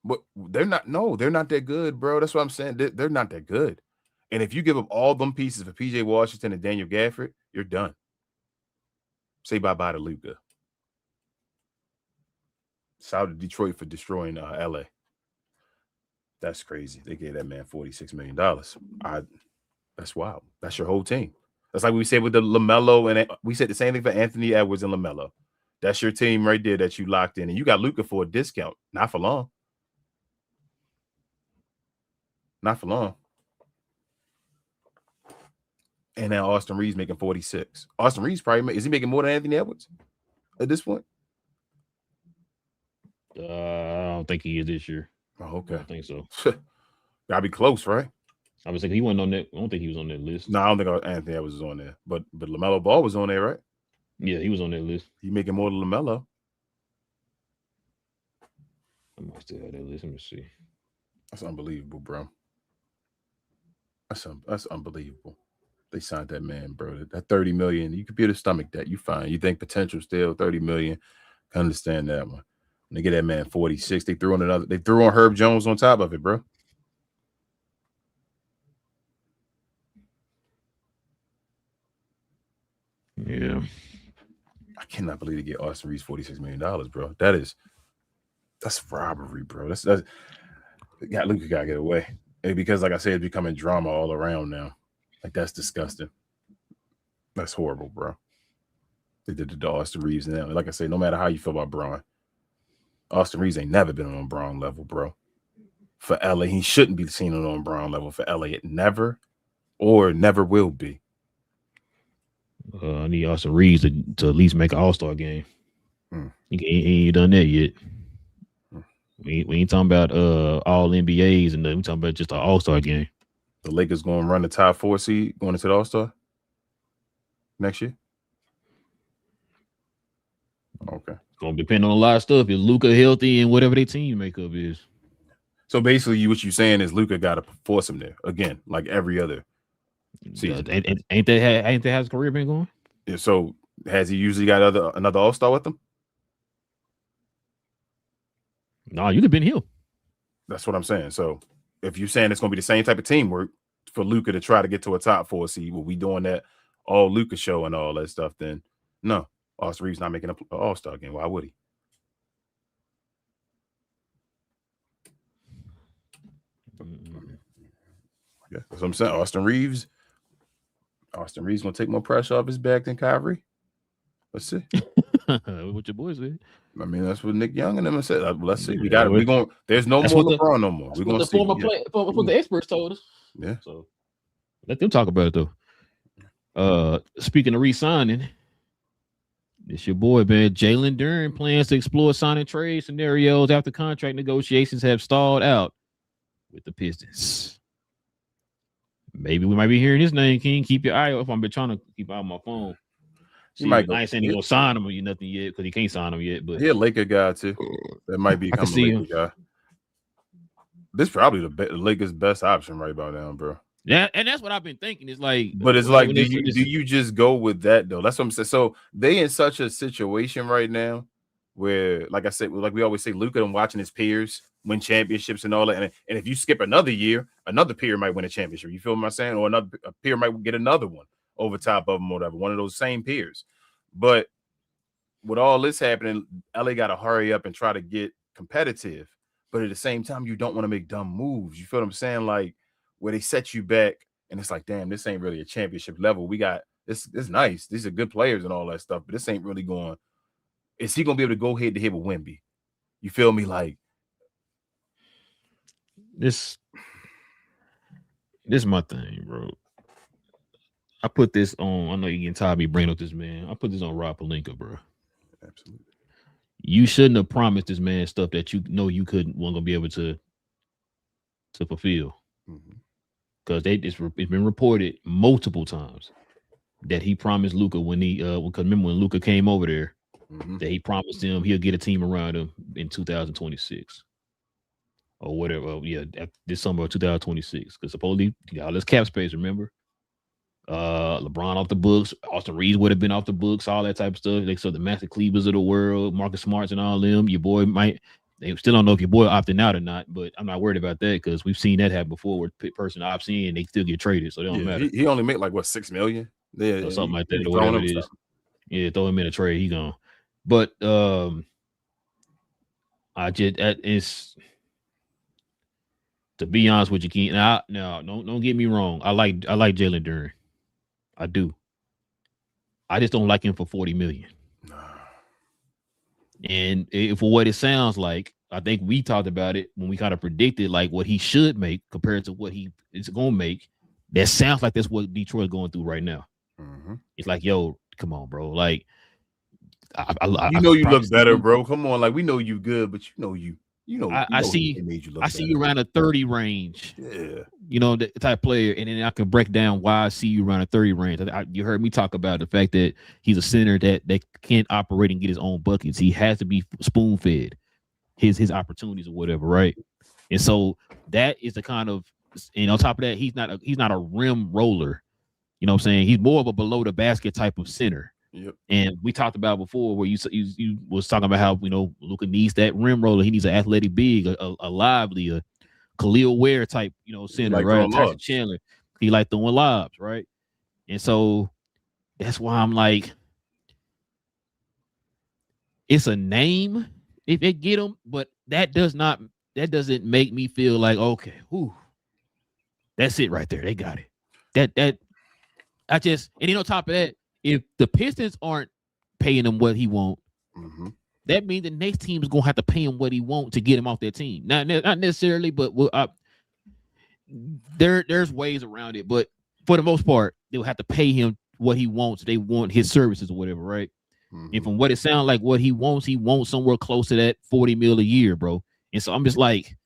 S4: But they're not that good, bro. That's what I'm saying. They're not that good. And if you give up all them pieces for PJ Washington and Daniel Gafford, you're done. Say bye-bye to Luka. Shout out to Detroit for destroying LA. That's crazy. They gave that man $46 million. That's wild. That's your whole team. That's like we said with the LaMelo, and we said the same thing for Anthony Edwards and LaMelo. That's your team right there that you locked in, and you got Luka for a discount. Not for long. Not for long. And now Austin Reeves making 46. Austin Reeves probably is he making more than Anthony Edwards at this point?
S1: I don't think he is this year.
S4: Oh, okay.
S1: I don't think so.
S4: Gotta be close, right?
S1: I was thinking he wasn't on that. I don't think he was on that list.
S4: No, I don't think Anthony Edwards was on there. But LaMelo Ball was on there, right?
S1: Yeah, he was on that list.
S4: He making more than LaMelo.
S1: I might still have that list. Let me see.
S4: That's unbelievable, bro. That's unbelievable. They signed that man, bro. That $30 million, you could be able to stomach that. You fine. You think potential still $30 million. Can understand that one. When they get that man 46, they threw on Herb Jones on top of it, bro.
S1: Yeah.
S4: I cannot believe they get Austin Reeves $46 million, bro. That's robbery, bro. Luka gotta get away. And because, like I said, it's becoming drama all around now. Like, that's disgusting. That's horrible, bro. They did it to Austin Reeves now. Like I say, no matter how you feel about Braun, Austin Reeves ain't never been on Braun level, bro. For LA, he shouldn't be seen on Braun level. For LA, it never or never will be.
S1: I need Austin Reeves to at least make an All-Star game. He ain't done that yet. We ain't talking about all NBAs, and we talking about just an All-Star game.
S4: The Lakers going to run the top 4 seed going into the All-Star next year? Okay.
S1: It's going to depend on a lot of stuff. Is Luka healthy and whatever their team makeup is?
S4: So basically, what you're saying is Luka got to force him there again, like every other season.
S1: Ain't that how his career been going?
S4: Yeah. So has he usually got another All-Star with him?
S1: No, you'd have been here.
S4: That's what I'm saying. So if you're saying it's going to be the same type of teamwork for Luka to try to get to a top 4 seed, will we doing that all Luka show and all that stuff? Then no, Austin Reeves not making an All-Star game. Why would he? Yeah, that's what I'm saying. Austin Reeves gonna take more pressure off his back than Kyrie. Let's see.
S1: What your boy said.
S4: I mean, that's what Nick Young and them said. Let's see. There's no more LeBron no more. We're gonna see.
S1: What the experts told us.
S4: Yeah.
S1: So let them talk about it though. Speaking of re-signing, it's your boy, man. Jalen Duren plans to explore signing trade scenarios after contract negotiations have stalled out with the Pistons. Maybe we might be hearing his name, King. Keep your eye out. I've been trying to keep out on my phone. I ain't saying he's gonna sign him or nothing yet because he can't sign him yet. But
S4: he a Laker guy too. That might be a Laker guy. This is probably the Lakers' best option right about now, bro.
S1: Yeah, and that's what I've been thinking. It's like,
S4: but it's like, do you just go with that though? That's what I'm saying. So they in such a situation right now where, like I said, like we always say, Luka and watching his peers win championships and all that. And if you skip another year, another peer might win a championship. You feel what I'm saying? Or a peer might get another one over top of them or whatever, one of those same peers. But with all this happening, LA got to hurry up and try to get competitive. But at the same time, you don't want to make dumb moves. You feel what I'm saying? Like where they set you back and it's like, damn, this ain't really a championship level. We got It's nice. These are good players and all that stuff, but this ain't really going. Is he gonna be able to go head to head with Wemby? You feel me? Like
S1: this is my thing, bro. I put this on. I know you're getting tired of me bringing up this man. I put this on Rob Pelinka, bro.
S4: Absolutely.
S1: You shouldn't have promised this man stuff that you know you wasn't gonna be able to fulfill. Because it's been reported multiple times that he promised Luka when he because remember when Luka came over there, that he promised him he'll get a team around him in 2026 or whatever. This summer of 2026. Because supposedly all this cap space, remember? LeBron off the books, Austin Reeves would have been off the books, all that type of stuff. Like so the Master Cleavers of the world, Marcus Smarts and all them. Your boy they still don't know if your boy opting out or not, but I'm not worried about that because we've seen that happen before where person opts in, they still get traded, so they don't matter.
S4: He only made like what $6 million,
S1: or something like that, or whatever it is. Yeah, throw him in a trade, he gone. But I just it's to be honest with you, King. Now, don't get me wrong. I like Jalen Duren. I do. I just don't like him for $40 million. And for what it sounds like, I think we talked about it when we kind of predicted like what he should make compared to what he is going to make. That sounds like that's what Detroit's going through right now. It's like, yo, come on, bro. Like,
S4: you look better, bro. Come on, like we know you good, but I
S1: see you around a 30 range.
S4: Yeah,
S1: the type player, and then I can break down why I see you around a 30 range. You heard me talk about the fact that he's a center that can't operate and get his own buckets. He has to be spoon fed his opportunities or whatever, right? And so that is the kind of, and on top of that, he's not a rim roller. You know what I'm saying? He's more of a below the basket type of center.
S4: Yep.
S1: And we talked about before where you was talking about how Luka needs that rim roller. He needs an athletic big, a lively, a Khalil Ware type, center, like right? Tyson Chandler. He like throwing lobs, right? And so that's why I'm like, it's a name if they get him, but that doesn't make me feel like okay, that's it right there. They got it. And on top of that, if the Pistons aren't paying him what he wants, that means the next team is gonna have to pay him what he wants to get him off their team. Not necessarily, but there's ways around it. But for the most part, they'll have to pay him what he wants. They want his services or whatever, right? And from what it sounds like, what he wants somewhere close to that $40 million a year, bro. And so I'm just like,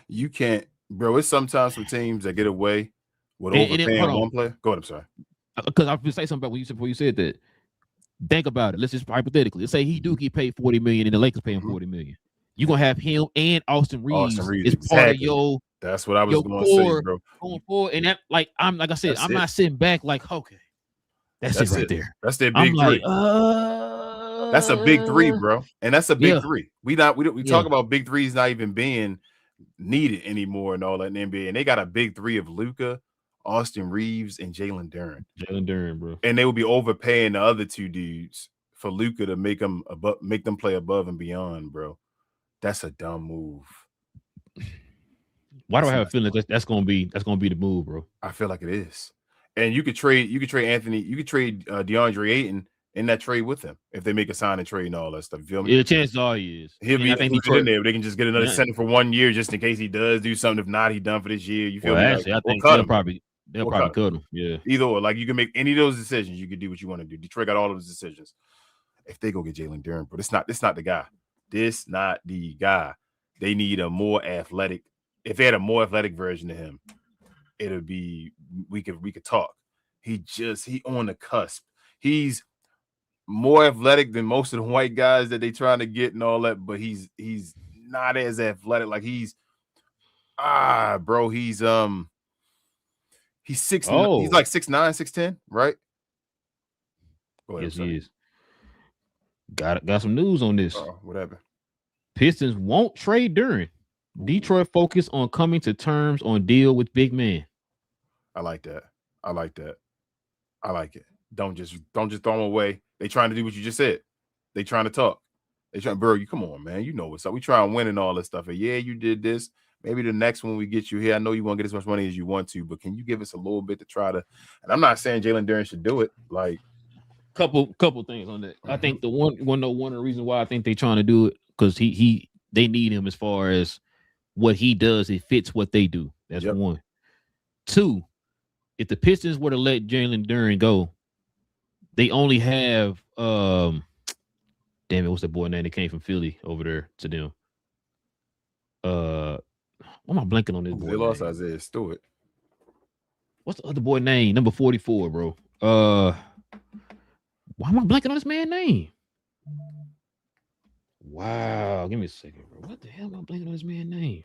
S4: you can't, bro. It's sometimes for teams that get away with overpaying one player. Go ahead, I'm sorry.
S1: Because I was going to say something about before you said that. Think about it. Let's just hypothetically. Let's say he do get paid $40 million and the Lakers pay him $40 million. You're going to have him and Austin Reeves as part of your.
S4: That's what I was going to say, bro.
S1: Going forward. And that, like I said, I'm not sitting back like, okay, that's it right there.
S4: That's their big three. That's a big three, bro. And that's a big three. We talk about big threes not even being needed anymore and all that in the NBA. And they got a big three of Luka, Austin Reeves, and Jalen Duren,
S1: bro.
S4: And they will be overpaying the other two dudes for Luka to make them play above and beyond, bro. That's a dumb move.
S1: Why do I have a feeling that's gonna be the move, bro?
S4: I feel like it is. And you could trade Anthony, you could trade DeAndre Ayton in that trade with him if they make a sign and trade and all that stuff. You feel me?
S1: Yeah, the chances are he is.
S4: He'll be in there. They can just get another center for 1 year just in case he does do something. If not, he done for this year. You feel me?
S1: Actually, I think they'll probably cut him. Yeah.
S4: Either or, like you can make any of those decisions. You can do what you want to do. Detroit got all of those decisions. If they go get Jalen Duren, but it's not the guy. This not the guy. They need a more athletic. If they had a more athletic version of him, it'll be we could talk. He on the cusp. He's more athletic than most of the white guys that they trying to get and all that, but he's not as athletic. Like he's bro, he's 6'9", he's like 6'9", 6'10", right? Go ahead,
S1: yes, he is. Got some news on this.
S4: What happened?
S1: Pistons won't trade Duren. Detroit focus on coming to terms on deal with big man.
S4: I like that. I like it. Don't just throw them away. They trying to do what you just said. They trying to talk. They trying, bro, you come on, man. You know what's up. We try and win and all this stuff. And yeah, you did this, maybe the next one we get you here. I know you won't get as much money as you want to, but can you give us a little bit to try to? And I'm not saying Jalen Duren should do it. Like,
S1: couple things on that. I think the one of the reasons why I think they're trying to do it because they need him as far as what he does. It fits what they do. That's one. Two, if the Pistons were to let Jalen Duren go, they only have damn it, what's that boy name that came from Philly over there to them? Why am I blanking on this boy?
S4: They lost Isaiah Stewart.
S1: What's the other boy name? Number 44, bro. Why am I blanking on this man's name? Wow, give me a second, bro. What the hell am I blanking on this man's name?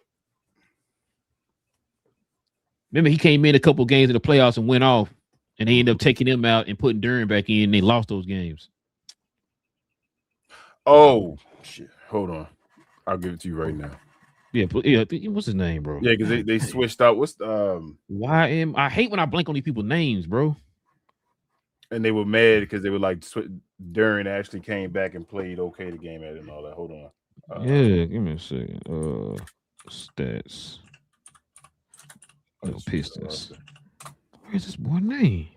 S1: Remember, he came in a couple games in the playoffs and went off, and they ended up taking him out and putting Duren back in, and they lost those games.
S4: Oh, shit. Hold on. I'll give it to you right now.
S1: Yeah, what's his name, bro?
S4: Yeah, because they switched out. What's
S1: I hate when I blank on these people's names, bro.
S4: And they were mad because they were like Duren actually came back and played okay the game at it and all that. Hold on.
S1: Yeah, give me a second. Stats. No Pistons. Where's this boy name?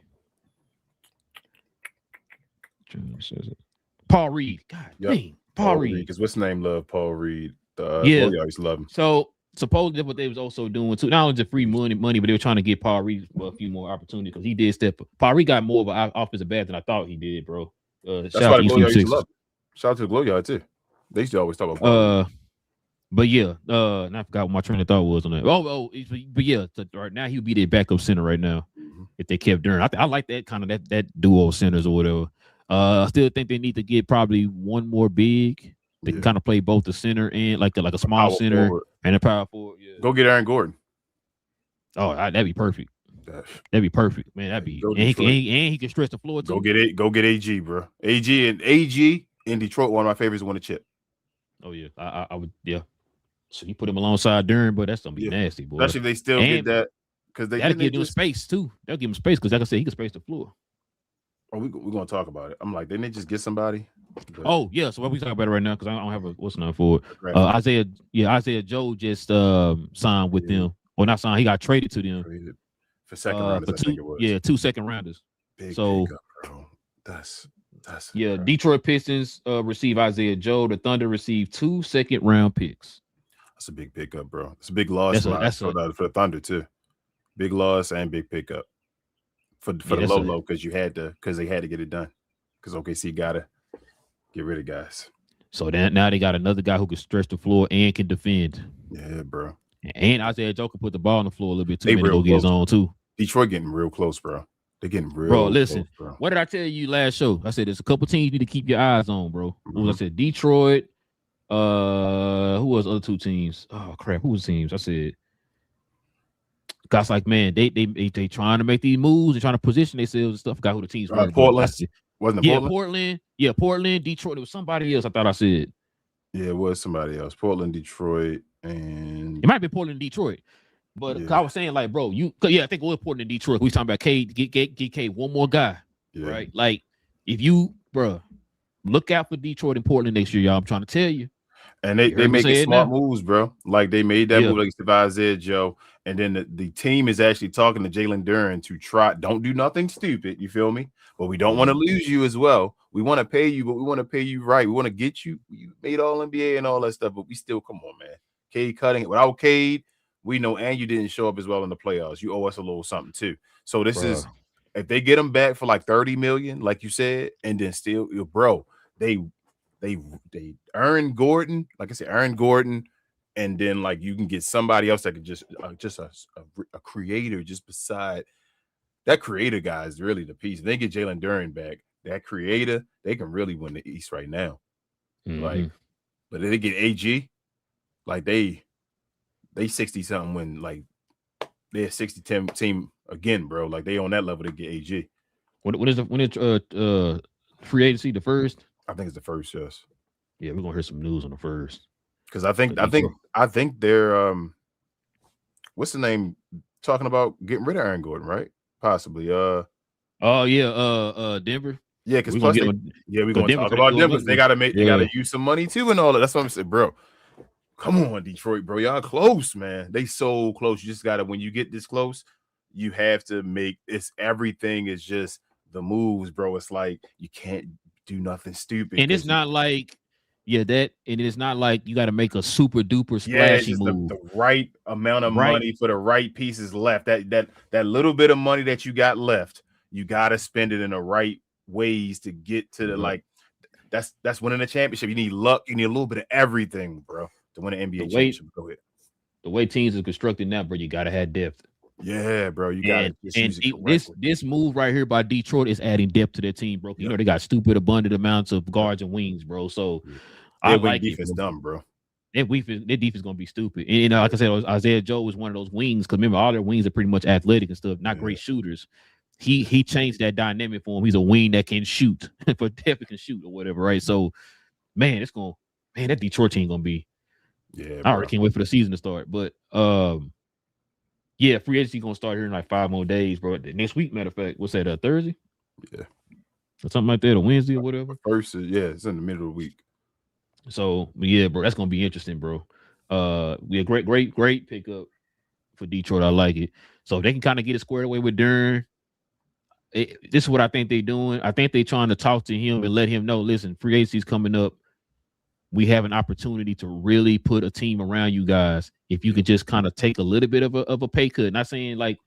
S1: Paul Reed. God dang. Paul Reed.
S4: Because what's his name? Love Paul Reed.
S1: Yeah,
S4: I used to love him.
S1: So supposedly what they was also doing too, not only just free money, but they were trying to get Paul Reed a few more opportunities because he did step up. Paul Reed got more of an offensive bat than I thought he did, bro.
S4: That's why the GloYard used to love him. Shout out to the GloYard too. They used to always talk about
S1: but yeah, and I forgot what my train of thought was on that. But yeah, right now he would be their backup center right now if they kept Duren. I like that kind of that duo of centers or whatever. I still think they need to get probably one more big. They can kind of play both the center and like a small center forward. And a power forward. Yeah.
S4: Go get Aaron Gordon.
S1: Oh, that'd be perfect. That'd be perfect, man. That'd be and he can stretch the floor too.
S4: Go get AG, bro. AG in Detroit, one of my favorites to win a chip.
S1: Oh yeah, I would. Yeah. So you put him alongside Duren, but that's gonna be nasty, boy.
S4: Especially if they still get that because
S1: that'll give him space too. They'll give him space because, like I said, he can space the floor.
S4: Oh, we're gonna talk about it. I'm like, didn't they just get somebody?
S1: But... Oh yeah, so what we talking about it right now? Because I don't have what's name for it. Isaiah Joe just signed with them, or not signed. He got traded to them
S4: for second rounders. I think it was.
S1: Yeah, 2 second rounders.
S4: Big
S1: so
S4: pickup, bro. That's
S1: Detroit Pistons receive Isaiah Joe. The Thunder receive 2 second-round picks.
S4: That's a big pickup, bro. It's a big loss for the Thunder too. Big loss and big pickup for the low because they had to get it done because OKC gotta get rid of guys.
S1: So now they got another guy who can stretch the floor and can defend.
S4: Yeah, bro.
S1: And Isaiah Joe can put the ball on the floor a little bit too. They go get his own too.
S4: Detroit getting real close, bro. They're getting real
S1: bro, listen,
S4: close, bro.
S1: What did I tell you last show? I said there's a couple teams you need to keep your eyes on, bro. I said Detroit. Who was the other 2 teams? Oh crap, who was the teams? I said guys like, man, they trying to make these moves. They're trying to position themselves and stuff. I forgot who the teams were.
S4: Portland. Wasn't it Portland?
S1: Portland. Yeah, Portland, Detroit. It was somebody else. I thought I said.
S4: Yeah, it was somebody else. Portland, Detroit, and
S1: it might be Portland, Detroit. But I was saying, like, bro, I think it was Portland and Detroit. We was talking about K, get K one more guy, right? Like, if you, bro, look out for Detroit and Portland next year, y'all. I'm trying to tell you.
S4: And they making smart moves, bro. Like they made that move against Isaiah Joe, and then the team is actually talking to Jalen Duren to try. Don't do nothing stupid. You feel me? But we don't want to lose you as well. We want to pay you, but we want to pay you right. We want to get you. You made All NBA and all that stuff, but we still come on, man. Cade Cutting without Cade, we know, and you didn't show up as well in the playoffs. You owe us a little something too. So this is if they get him back for like 30 million, like you said, and then still, bro, they earn Gordon, like I said, earn Gordon, and then like you can get somebody else that could just a creator just beside that creator guy is really the piece. If they get Jalen Duren back, that creator, they can really win the East right now. Like, but if they get AG, like they 60 something when like they're 60-10 team again, bro. Like they on that level to get AG.
S1: When is free agency the first?
S4: I think it's the first, yes.
S1: Yeah, we're gonna hear some news on the first.
S4: Because I think they're what's the name talking about getting rid of Aaron Gordon, right? Possibly.
S1: Denver.
S4: Yeah, because we're gonna talk about Denver. They gotta use some money too and all that. That's what I'm saying, bro. Come on, Detroit, bro. Y'all close, man. They so close. You just gotta, when you get this close, you have to make everything is just the moves, bro. It's like you can't do nothing stupid.
S1: And it's not like, and it's not like you got to make a super duper splashy move.
S4: The right amount of money for the right pieces left. That little bit of money that you got left, you gotta spend it in the right ways to get to the like. That's winning a championship. You need luck. You need a little bit of everything, bro, to win an NBA championship. Go ahead.
S1: The way teams are constructed now, bro, you gotta have depth.
S4: Yeah, bro, you got
S1: this move right here by Detroit is adding depth to their team, bro. You know they got stupid abundant amounts of guards and wings, bro. So I like
S4: defense
S1: it, bro.
S4: dumb, bro.
S1: Their defense is gonna be stupid. And like I said, Isaiah Joe was one of those wings because remember all their wings are pretty much athletic and stuff, not great shooters. He changed that dynamic for him. He's a wing that can shoot, but definitely can shoot or whatever, right? So, man, that Detroit team gonna be.
S4: Yeah,
S1: I already can't wait for the season to start, but yeah, free agency gonna start here in like 5 more days, bro. Next week, matter of fact, what's that? Thursday?
S4: Yeah,
S1: or something like that, or Wednesday or whatever.
S4: First, it's in the middle of the week.
S1: So yeah, bro, that's gonna be interesting, bro. Yeah, great pickup for Detroit. I like it. So if they can kind of get it squared away with Dern. This is what I think they're doing. I think they're trying to talk to him and let him know, listen, free agency's coming up. We have an opportunity to really put a team around you guys. If you can just kind of take a little bit of a pay cut, not saying like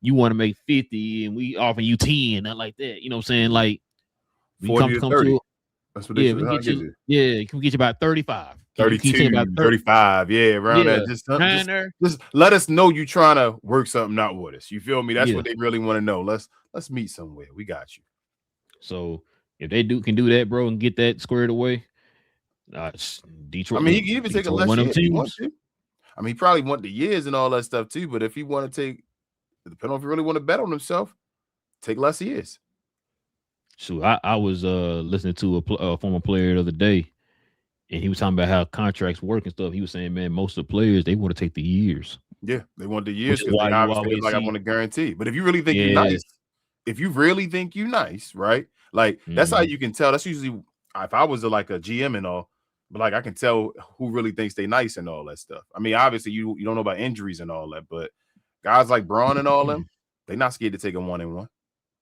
S1: you want to make 50 and we offering you 10, not like that. You know what I'm saying? Like
S4: 40 to 30. That's what they should
S1: get you. Yeah, can we get you about 35,
S4: 32, about 35. Yeah, around that. Just let us know you trying to work something out with us. You feel me? That's what they really want to know. Let's meet somewhere. We got you.
S1: So if they can do that, bro, and get that squared away, Detroit.
S4: I mean, he can even take a less year if he wants to. I mean, he probably want the years and all that stuff too. But if he want to take, depending on if he really want to bet on himself, take less years.
S1: So I was listening to a former player the other day, and he was talking about how contracts work and stuff. He was saying, man, most of the players they want to take the years.
S4: Yeah, they want the years because they obviously like I want to guarantee. But if you really think you're nice. If you really think you nice, right? Like that's how you can tell. That's usually if I was like a GM and all, but like I can tell who really thinks they nice and all that stuff. I mean, obviously you don't know about injuries and all that, but guys like Braun and all them, they not scared to take a 1-and-1.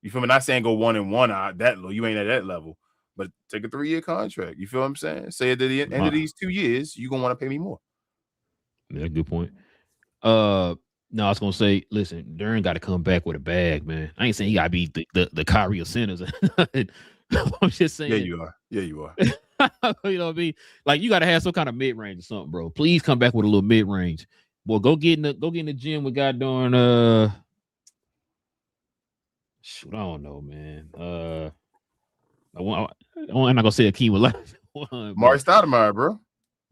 S4: You feel me? Not saying go 1-and-1 that low. You ain't at that level, but take a 3-year contract. You feel what I'm saying? Say at the end of these 2 years, you gonna want to pay me more.
S1: Yeah, good point. No, I was gonna say, listen, Dern got to come back with a bag, man. I ain't saying he gotta be the Kyrie of centers. I'm just saying.
S4: Yeah, you are.
S1: You know what I mean? Like you gotta have some kind of mid range or something, bro. Please come back with a little mid range. Boy, go get in the gym with goddamn shoot, I don't know, man. I'm not gonna say a key with life.
S4: Mark Stoudemire, bro.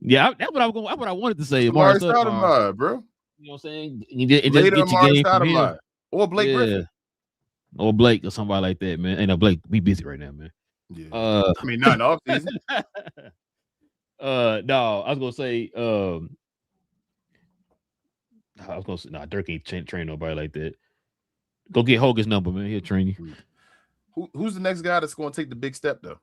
S1: Yeah, that's what I wanted to say.
S4: Mark Stoudemire, bro.
S1: You know what I'm saying? It just get your game from him.
S4: Or Blake Griffin.
S1: Or Blake or somebody like that, man. And Blake, we busy right now, man.
S4: Yeah. I mean, not in off season.
S1: No, I was gonna say, Dirk ain't train nobody like that. Go get Hogan's number, man. He'll train you.
S4: Who's the next guy that's gonna take the big step though?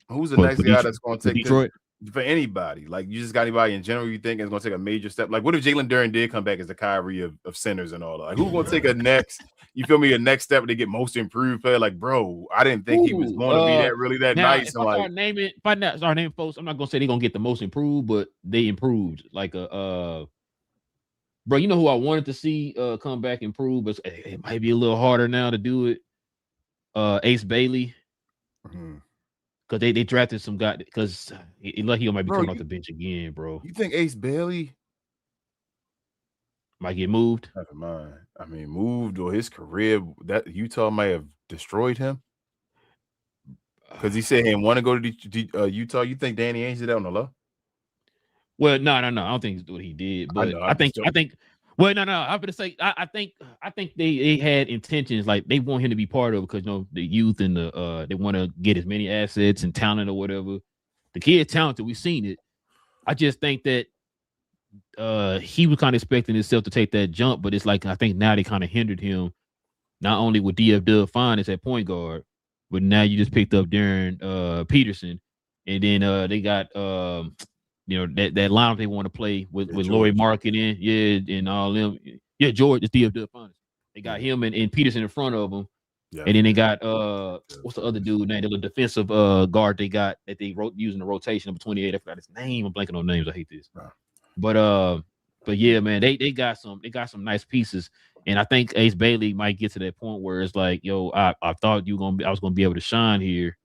S4: Who's the next guy that's gonna take
S1: Detroit?
S4: For anybody, like you just got anybody in general you think is going to take a major step? Like, what if Jalen Duren did come back as the Kyrie of centers and all that? Like, who's going to take a next? You feel me? A next step to get most improved player? Like, bro, I didn't think he was going to be that nice.
S1: If I start naming folks, I'm not going to say they're going to get the most improved, but they improved. Like bro, you know who I wanted to see come back improve, but it might be a little harder now to do it. Ace Bailey. Mm-hmm. Because they drafted some guy because he might be coming off the bench again, bro.
S4: You think Ace Bailey
S1: might get moved?
S4: Never mind. I mean, moved or his career that Utah might have destroyed him. Because he said he didn't want to go to Utah. You think Danny Ainge did that on the low?
S1: Well, no. I don't think it's what he did, but I think. Well, no. I'm gonna say I think they had intentions like they want him to be part of it because the youth and they want to get as many assets and talent or whatever. The kid's talented. We've seen it. I just think that he was kind of expecting himself to take that jump, but it's like I think now they kind of hindered him. Not only with DF Dub fine as at point guard, but now you just picked up Darren Peterson, and then they got that lineup they want to play with Laurie
S4: George.
S1: Marketing, and all them. Yeah, George is the finest. They got him and Peterson in front of him.
S4: Yeah.
S1: And then they got what's the other dude name? The little defensive guard they got that they wrote using the rotation number 28. I forgot his name. I'm blanking on names. I hate this. Wow. But yeah, man, they got some nice pieces. And I think Ace Bailey might get to that point where it's like, yo, I thought I was gonna be able to shine here.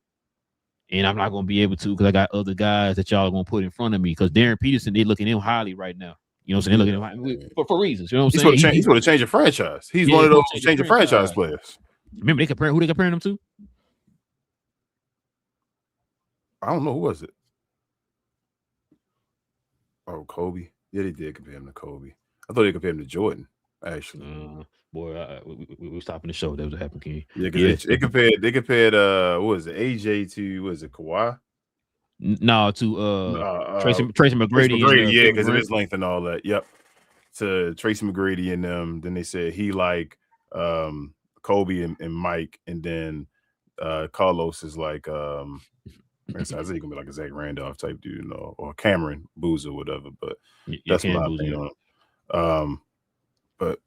S1: And I'm not gonna be able to because I got other guys that y'all are gonna put in front of me. Because Darren Peterson, they looking at him highly right now. You know what I'm saying? They're looking at him for reasons. You know what I'm saying?
S4: He's going to change a franchise. He's one of those change a franchise players.
S1: Remember who they comparing him to?
S4: I don't know, who was it? Oh, Kobe. Yeah, they did compare him to Kobe. I thought they compared him to Jordan. Actually,
S1: boy, we were stopping the show. That was what happened, King.
S4: Yeah, because they compared what was it, AJ to Kawhi?
S1: No, to Tracy McGrady.
S4: Yeah, because of his length and all that. Yep. To Tracy McGrady and them. Then they said he like Kobe and Mike, and then Carlos is like I think he's gonna be like a Zach Randolph type dude, or Cameron Boozer or whatever. But that's my opinion on him. But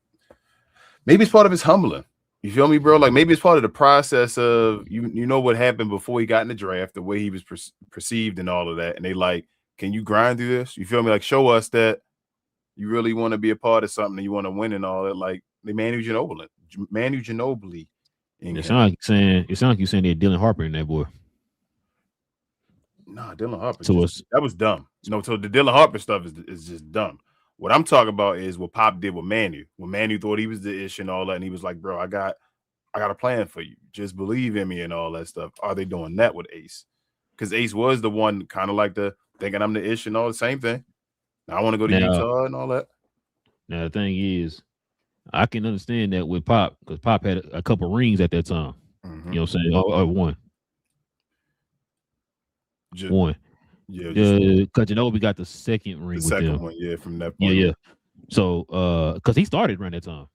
S4: maybe it's part of his humbling. You feel me, bro? Like maybe it's part of the process of you know what happened before he got in the draft, the way he was perceived and all of that. And they like, can you grind through this? You feel me? Like show us that you really want to be a part of something and you want to win and all that. Like they Manu Ginobili.
S1: It sounds like you're saying they're Dylan Harper in that boy.
S4: Nah, Dylan Harper. That was dumb. So the Dylan Harper stuff is just dumb. What I'm talking about is what Pop did with Manu. When Manu thought he was the ish and all that, and he was like, bro, I got a plan for you. Just believe in me and all that stuff. Are they doing that with Ace? Because Ace was the one kind of like thinking I'm the ish and all the same thing. Now I want to go to Utah and all that.
S1: Now the thing is, I can understand that with Pop, because Pop had a couple rings at that time. Mm-hmm. You know what I'm saying? Or one. One. Yeah, because Ginobili got the second ring. The second
S4: one, yeah, from that point.
S1: Yeah. So, because he started around that time.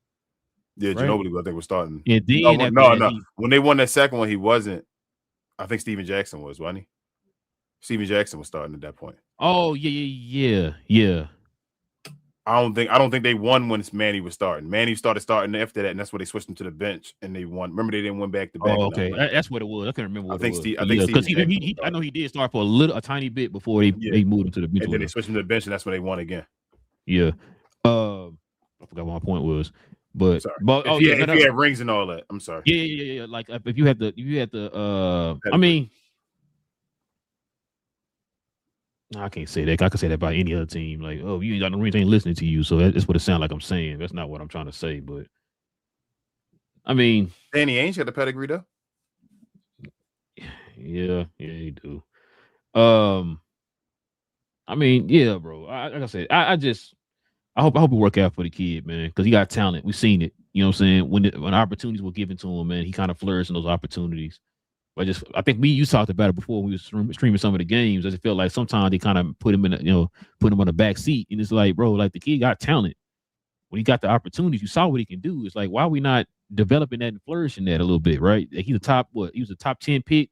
S4: Yeah, right? Ginobili, I think, was starting.
S1: And then
S4: no. When they won that second one, he wasn't. I think Steven Jackson wasn't he? Steven Jackson was starting at that point.
S1: Oh, yeah.
S4: I don't think they won when Manny was starting. Manny started starting after that, and that's where they switched him to the bench, and they won. Remember, they didn't win back to back.
S1: Oh, okay, that's what it was. I can't remember.
S4: I think because
S1: I know he did start for a tiny bit before they moved him to the bench,
S4: and then they switched him to the bench, and that's when they won again.
S1: Yeah, I forgot what my point was, but
S4: if you had rings and all that, I'm sorry.
S1: Yeah. Like if you had the, I mean. No, I can't say that. I can say that about any other team. Like, oh, you ain't got no rings, ain't listening to you. So that's what it sounds like I'm saying. That's not what I'm trying to say. But I mean,
S4: Danny Ainge got the pedigree though.
S1: Yeah, he do. I mean, yeah, bro. Like I said, I hope it work out for the kid, man, because he got talent. We've seen it. You know what I'm saying? When opportunities were given to him, man, he kind of flourished in those opportunities. I think you talked about it before we were streaming some of the games. I just felt like sometimes they kind of put him put him on the back seat, and it's like, bro, like the kid got talent. When he got the opportunities, you saw what he can do. It's like, why are we not developing that and flourishing that a little bit, right? Like he was a top 10 pick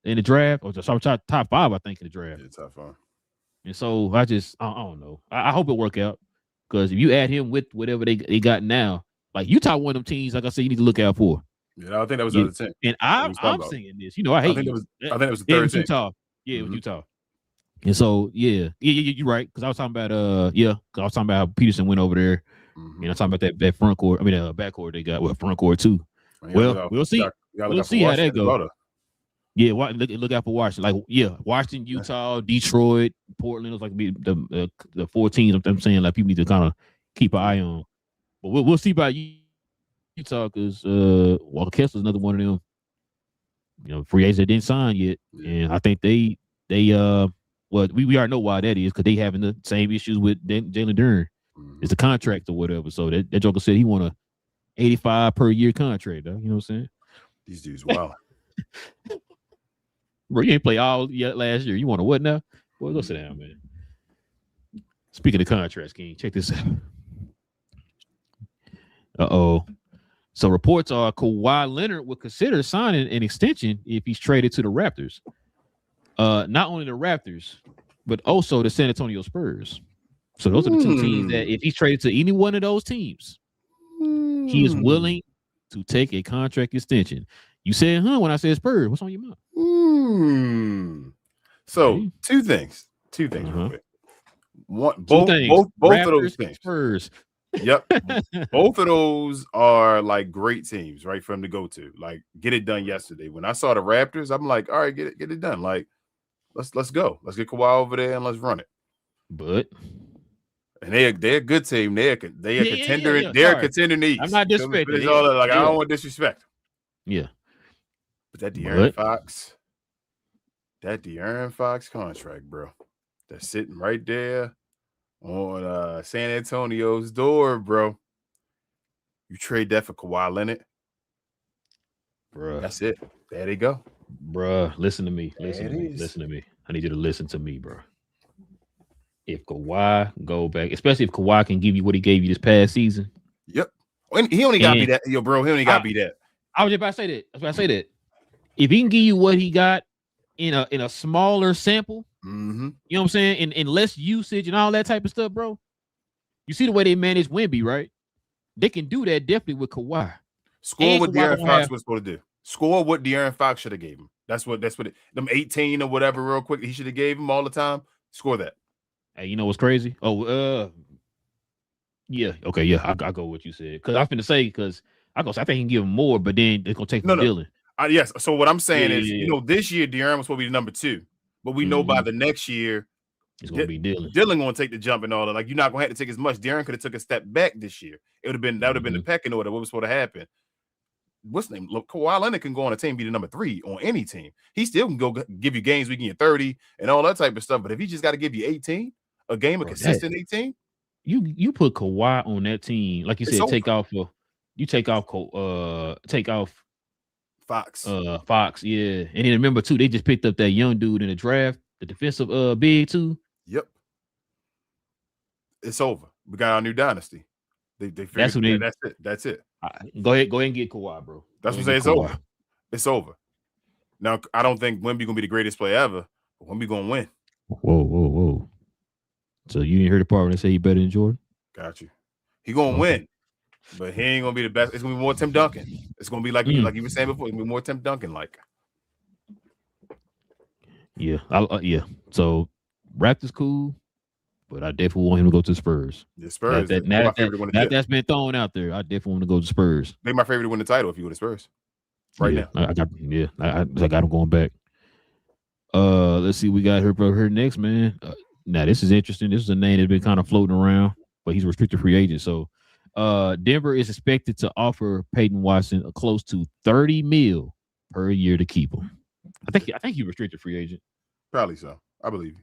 S1: in the draft, or top 5, I think, in the draft.
S4: Yeah, top 5.
S1: And so I don't know. I hope it work out, because if you add him with whatever they got now, like Utah, one of them teams, like I said, you need to look out for.
S4: Yeah, I think that was the other team.
S1: And I'm saying this. I hate it.
S4: I think it was the third team.
S1: Utah. Yeah, it was Utah. And so, you're right. Because I was talking about, how Peterson went over there. Mm-hmm. And I'm talking about that front court. I mean, back court they got. Well, front court too. We'll see. We'll see how that goes. Yeah, look out for Washington. Washington, Utah, Detroit, Portland. It was like the 4 teams. I'm saying like people need to kind of keep an eye on. But we'll see about Utah, because Walker Kessler's another one of them, free agents that didn't sign yet, and I think they we already know why that is, because they having the same issues with Jalen Duren. It's the contract or whatever. So that Joker said he want a 85 per year contract. Though, you know what I'm saying?
S4: These dudes, wow.
S1: Bro, you ain't play all last year. You want a what now? Well, go sit down, man. Speaking of contracts, King, check this out. So reports are Kawhi Leonard would consider signing an extension if he's traded to the Raptors. Not only the Raptors, but also the San Antonio Spurs. So those are the two teams that if he's traded to any one of those teams, he is willing to take a contract extension. You said, when I said Spurs, what's on your mind?
S4: So two things real quick. Both
S1: Raptors,
S4: of those things.
S1: Spurs.
S4: Yep. Both of those are like great teams, right? For him to go to. Like, get it done yesterday. When I saw the Raptors, I'm like, all right, get it done. Like, let's go. Let's get Kawhi over there and let's run it.
S1: But
S4: they're a good team. They're a contender. Yeah. They're a contender in the East.
S1: I'm not disrespecting.
S4: I don't want to disrespect.
S1: Yeah.
S4: But that De'Aaron Fox contract, bro. That's sitting right there on San Antonio's door, bro. You trade that for Kawhi Leonard,
S1: bro.
S4: That's it. There they go,
S1: bro. Listen to me. Listen to me. I need you to listen to me, bro. If Kawhi go back, especially if Kawhi can give you what he gave you this past season.
S4: Yep. He only got to be that, bro. He only got to be that.
S1: I was just about to say that. That's why I say that. If he can give you what he got in a smaller sample, you know what I'm saying, in less usage and all that type of stuff, bro. You see the way they manage Wemby, right? They can do that definitely with Kawhi.
S4: Score what De'Aaron Fox was supposed to do. Score what De'Aaron Fox should have gave him. That's what them 18 or whatever real quick he should have gave him all the time. Score that.
S1: Hey, you know what's crazy? Yeah, okay, yeah, I go with what you said. Because I was going to say, I think he can give him more, but then they're going to take from Dylan.
S4: Yes, so what I'm saying is, this year De'Aaron was supposed to be the number 2, but we know by the next year
S1: it's going to be Dylan.
S4: Dylan going to take the jump and all that. Like, you're not going to have to take as much. De'Aaron could have took a step back this year. That would have been the pecking order. What was supposed to happen? What's the name? Look, Kawhi Leonard can go on a team, be the number 3 on any team. He still can go give you games, we can get 30 and all that type of stuff. But if he just got to give you 18, a game of consistent 18,
S1: you put Kawhi on that team, like you said, take off Fox. Fox, yeah. And then remember too, they just picked up that young dude in the draft, the defensive big too.
S4: Yep. It's over. We got our new dynasty. They figured that's it.
S1: Go ahead and get Kawhi, bro.
S4: That's what I'm saying. It's over. It's over. Now, I don't think Wemby gonna be the greatest player ever, but Wemby gonna win.
S1: Whoa. So you didn't hear the part when they say he better than Jordan?
S4: Got you. He gonna win, but he ain't gonna be the best. It's gonna be more Tim Duncan. It's gonna be like you were saying before. It's gonna be more Tim Duncan like.
S1: Yeah, yeah. So Raptors cool, but I definitely want him to go to Spurs.
S4: The Spurs.
S1: That's been thrown out there. I definitely want to go to Spurs.
S4: They're my favorite to win the title if you go to Spurs. Now.
S1: I got him going back. Let's see. We got her next, man. Now this is interesting. This is a name that's been kind of floating around, but he's a restricted free agent. So Denver is expected to offer Peyton Watson a close to $30 million per year to keep him. I think he's restricted free agent.
S4: Probably so. I believe you.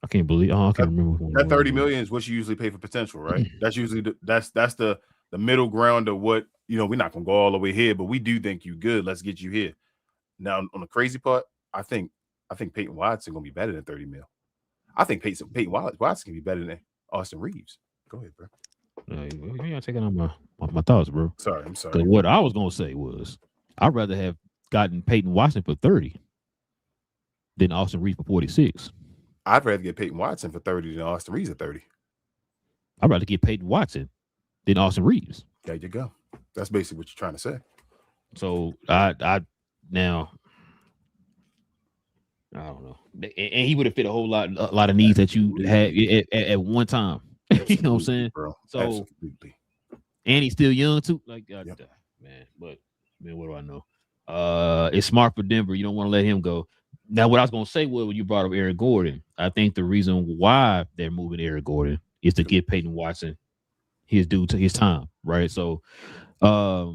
S1: I can't believe. I can't remember.
S4: That $30 million is what you usually pay for potential, right? That's usually that's the middle ground of what, we're not gonna go all the way here, but we do think you good. Let's get you here. Now, on the crazy part, I think Peyton Watson gonna be better than $30 million. I think Peyton Watson can be better than Austin Reeves. Go ahead, bro.
S1: You're taking on my thoughts, bro.
S4: Sorry, I'm sorry.
S1: Because what I was gonna say was I'd rather have gotten Peyton Watson for 30 than Austin Reeves for 46.
S4: I'd rather get Peyton Watson for 30 than Austin Reeves at 30.
S1: I'd rather get Peyton Watson than Austin Reeves.
S4: There you go. That's basically what you're trying to say.
S1: So I don't know. And he would have fit a lot of needs that you had at one time. You know what I'm saying?
S4: Bro.
S1: So
S4: absolutely.
S1: And he's still young too. Like man, what do I know? It's smart for Denver. You don't want to let him go. Now, what I was gonna say was when you brought up Eric Gordon, I think the reason why they're moving Eric Gordon is to give Peyton Watson his due to his time, right? So I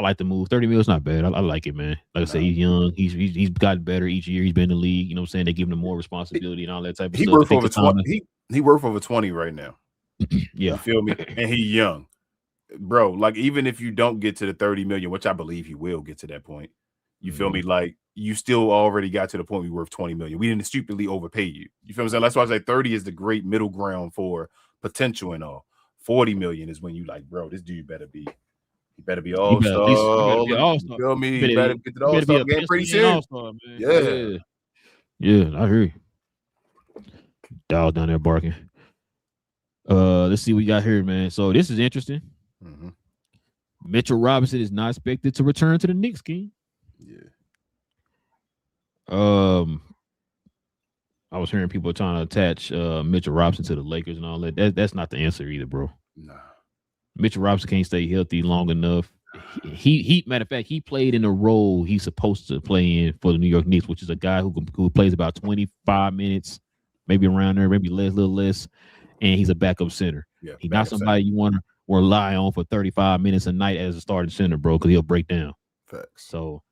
S1: like the move. $30 million is not bad. I like it, man. Like I said, he's young. He's gotten better each year. He's been in the league. You know what I'm saying? They're giving him more responsibility and all that type of stuff.
S4: Worth over 20. He worth over 20 right now.
S1: Yeah.
S4: You feel me? And he's young. Bro, like even if you don't get to the 30 million, which I believe he will get to that point, you feel me? Like you still already got to the point we worth 20 million. We didn't stupidly overpay you. You feel what I'm saying? That's why I say 30 is the great middle ground for potential and all. 40 million is when you like, bro, this dude better be all-star. You feel me? You better get to the all-star game pretty soon.
S1: Yeah, I hear you. Dog down there barking. Let's see what we got here, man. So this is interesting.
S4: Mm-hmm.
S1: Mitchell Robinson is not expected to return to the Knicks, King.
S4: Yeah.
S1: I was hearing people trying to attach Mitchell Robinson to the Lakers and all that. That's not the answer either, bro.
S4: Nah.
S1: Mitchell Robinson can't stay healthy long enough. He matter of fact, he played in the role he's supposed to play in for the New York Knicks, which is a guy who plays about 25 minutes, maybe around there, maybe less, a little less, and he's a backup center.
S4: Yeah,
S1: he's not somebody you want to rely on for 35 minutes a night as a starting center, bro, because he'll break down.
S4: Facts.
S1: So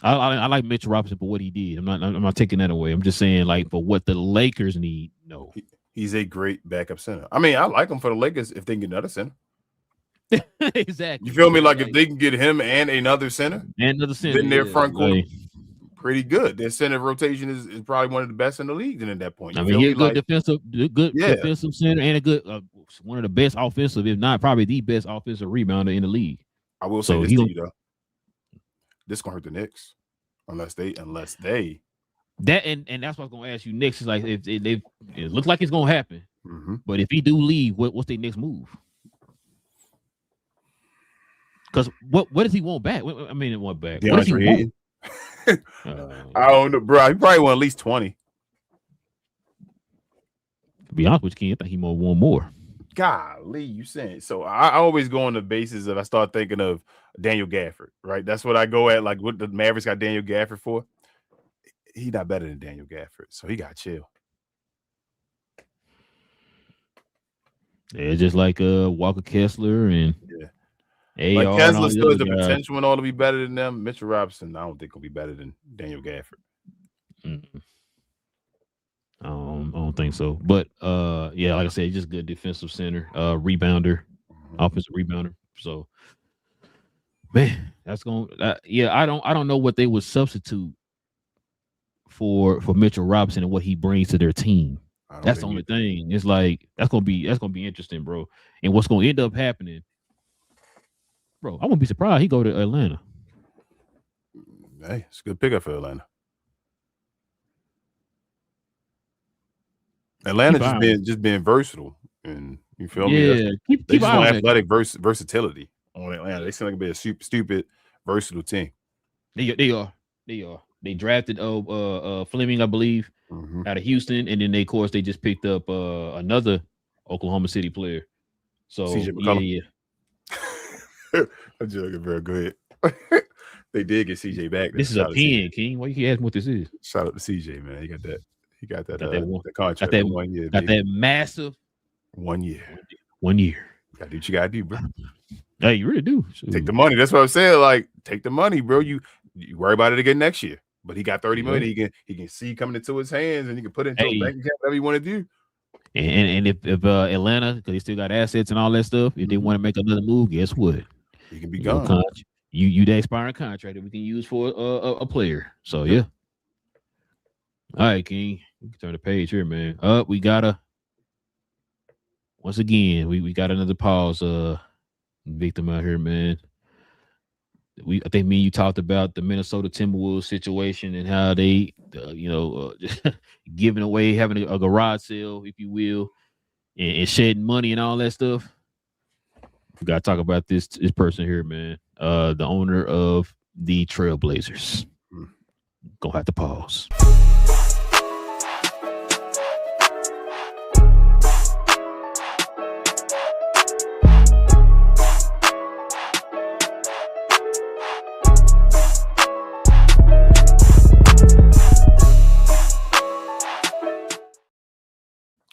S1: I like Mitchell Robinson for what he did. I'm not taking that away. I'm just saying, like, for what the Lakers need, no.
S4: He's a great backup center. I mean, I like him for the Lakers if they can get another center.
S1: Exactly.
S4: You feel me? Like if they can get him and another center,
S1: then
S4: their front court pretty good. Their center rotation is probably one of the best in the league. Then at that point,
S1: he's a good defensive center and a good one of the best offensive, if not probably the best offensive rebounder in the league.
S4: I will say this to you though, this gonna hurt the Knicks unless they
S1: that and that's what I was gonna ask you. Knicks is like if it looks like it's gonna happen, but if he do leave, what's their next move? Because what does he want back? I mean, what back? What does he want?
S4: I don't know, bro. He probably want at least 20.
S1: To be honest with you, Ken, I think he want more.
S4: Golly, you saying so? I always go on the basis of I start thinking of Daniel Gafford, right? That's what I go at. Like what the Mavericks got Daniel Gafford for? He not better than Daniel Gafford, so he got chill.
S1: Yeah, just like Walker Kessler and
S4: like Kessler still has the potential and all to be better than them. Mitchell Robinson, I don't think will be better than Daniel Gafford.
S1: I don't think so. But yeah, like I said, just good defensive center, rebounder, offensive rebounder. So, man, that's going. I don't know what they would substitute for Mitchell Robinson and what he brings to their team. That's the only thing. It's like that's gonna be interesting, bro. And what's gonna end up happening, bro? I wouldn't be surprised he go to Atlanta.
S4: Hey, it's a good pickup for Atlanta. Atlanta just being versatile, and you feel me?
S1: Yeah, keep
S4: just want athletic versatility on Atlanta. They seem like a bit of stupid versatile team.
S1: They are. They drafted Fleming, I believe, out of Houston, and then they just picked up another Oklahoma City player. So
S4: CJ I'm joking, bro. Go ahead. They did get CJ back.
S1: This is a pen, King. Why you asking what this is?
S4: Shout out to CJ, man. He got that contract.
S1: Got that 1 year. Got that massive
S4: 1 year.
S1: 1 year.
S4: Gotta do what you gotta do, bro.
S1: Hey, you really do.
S4: Take the money. That's what I'm saying. Like, take the money, bro. You worry about it again next year. But he got 30 million. He can see coming into his hands, and he can put it into a bank account, whatever you want to do.
S1: And if Atlanta, because they still got assets and all that stuff, if they want to make another move, guess what?
S4: He can be gone.
S1: You the expiring contract that we can use for a player. So yeah. All right, King. We can turn the page here, man. We gotta once again we got another pause victim out here, man. I think me and you talked about the Minnesota Timberwolves situation and how they giving away, having a garage sale, if you will, and shedding money and all that stuff. We gotta talk about this person here, man. The owner of the Trailblazers. Gonna have to pause.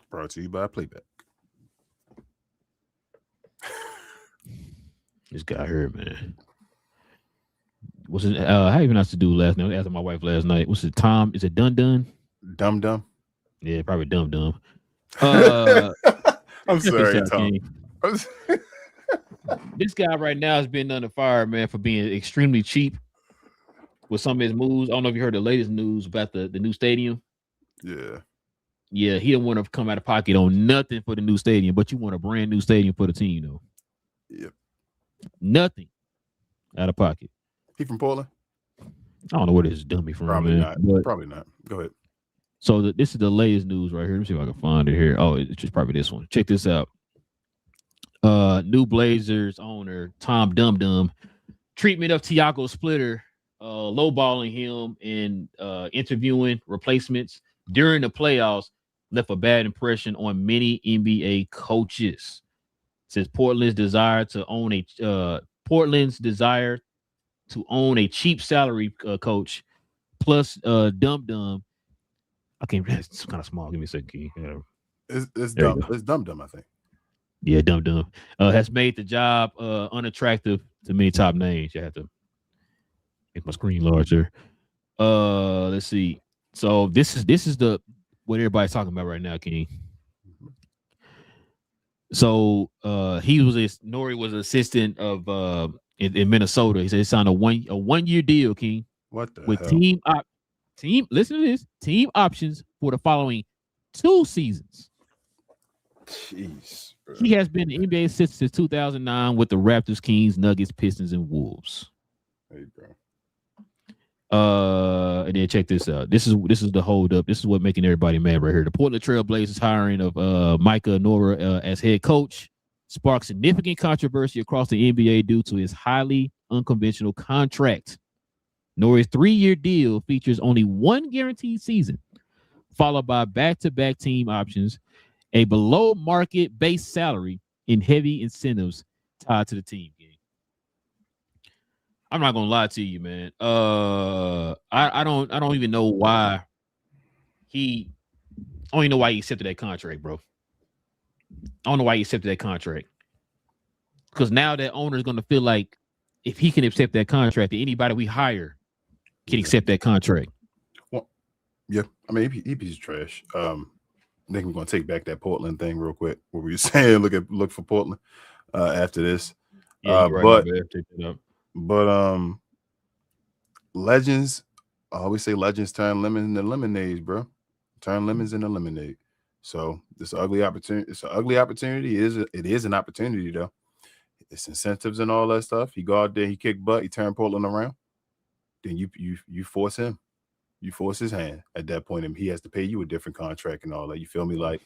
S4: Brought to you by Playback.
S1: This guy here, man. What's it? How you pronounce the dude last night? I asked my wife last night. What's it? Tom? Is it Dum?
S4: Dum?
S1: Yeah, probably Dum.
S4: I'm sorry, Tom.
S1: This guy right now has been under fire, man, for being extremely cheap with some of his moves. I don't know if you heard the latest news about the new stadium. Yeah, he don't want to come out of pocket on nothing for the new stadium, but you want a brand new stadium for the team, though.
S4: Yep.
S1: Nothing out of pocket.
S4: He from Portland?
S1: I don't know where this dummy from.
S4: Probably
S1: man,
S4: not.
S1: but
S4: Probably not. Go ahead.
S1: So this is the latest news right here. Let me see if I can find it here. Oh, it's just probably this one. Check this out. New Blazers owner Tom Dum treatment of Tiago Splitter, lowballing him and interviewing replacements during the playoffs left a bad impression on many NBA coaches. Says Portland's desire to own a cheap salary coach plus Dum. Okay, it's kind of small. Give me a second. Key.
S4: It's dumb. It's dumb. I think.
S1: Yeah, Dum has made the job unattractive to many top names. You have to make my screen larger. Let's see. So this is the what everybody's talking about right now, King. So Nori was an assistant of in Minnesota. He said he signed a 1 year deal, King.
S4: What the
S1: with
S4: hell?
S1: team listen to this, team options for the following 2 seasons.
S4: Jeez, bro.
S1: He has been the NBA assistant since 2009 with the Raptors, Kings, Nuggets, Pistons, and Wolves.
S4: Hey, bro.
S1: And then check this out. This is the hold up. This is what making everybody mad right here. The Portland Trail Blazers hiring of Micah Nora as head coach sparked significant controversy across the NBA due to his highly unconventional contract. Nora's 3-year deal features only 1 guaranteed season, followed by back-to-back team options, a below-market base salary, and heavy incentives tied to the team game. I'm not gonna lie to you, man. I don't even know why I don't even know why he accepted that contract, bro. I don't know why he accepted that contract. Because now that owner is gonna feel like if he can accept that contract, then anybody we hire can accept that contract.
S4: Well, yeah, I mean he's trash. I think we're gonna take back that Portland thing real quick. What were you saying? Look for Portland after this.
S1: Yeah, right,
S4: but legends, I always say legends turn lemons into lemonades, bro. Turn lemons into lemonade. So this ugly opportunity. It's an ugly opportunity. It is an opportunity though. It's incentives and all that stuff. He go out there, he kick butt, he turn Portland around. Then you force him. You force his hand at that point, and he has to pay you a different contract and all that. You feel me? Like,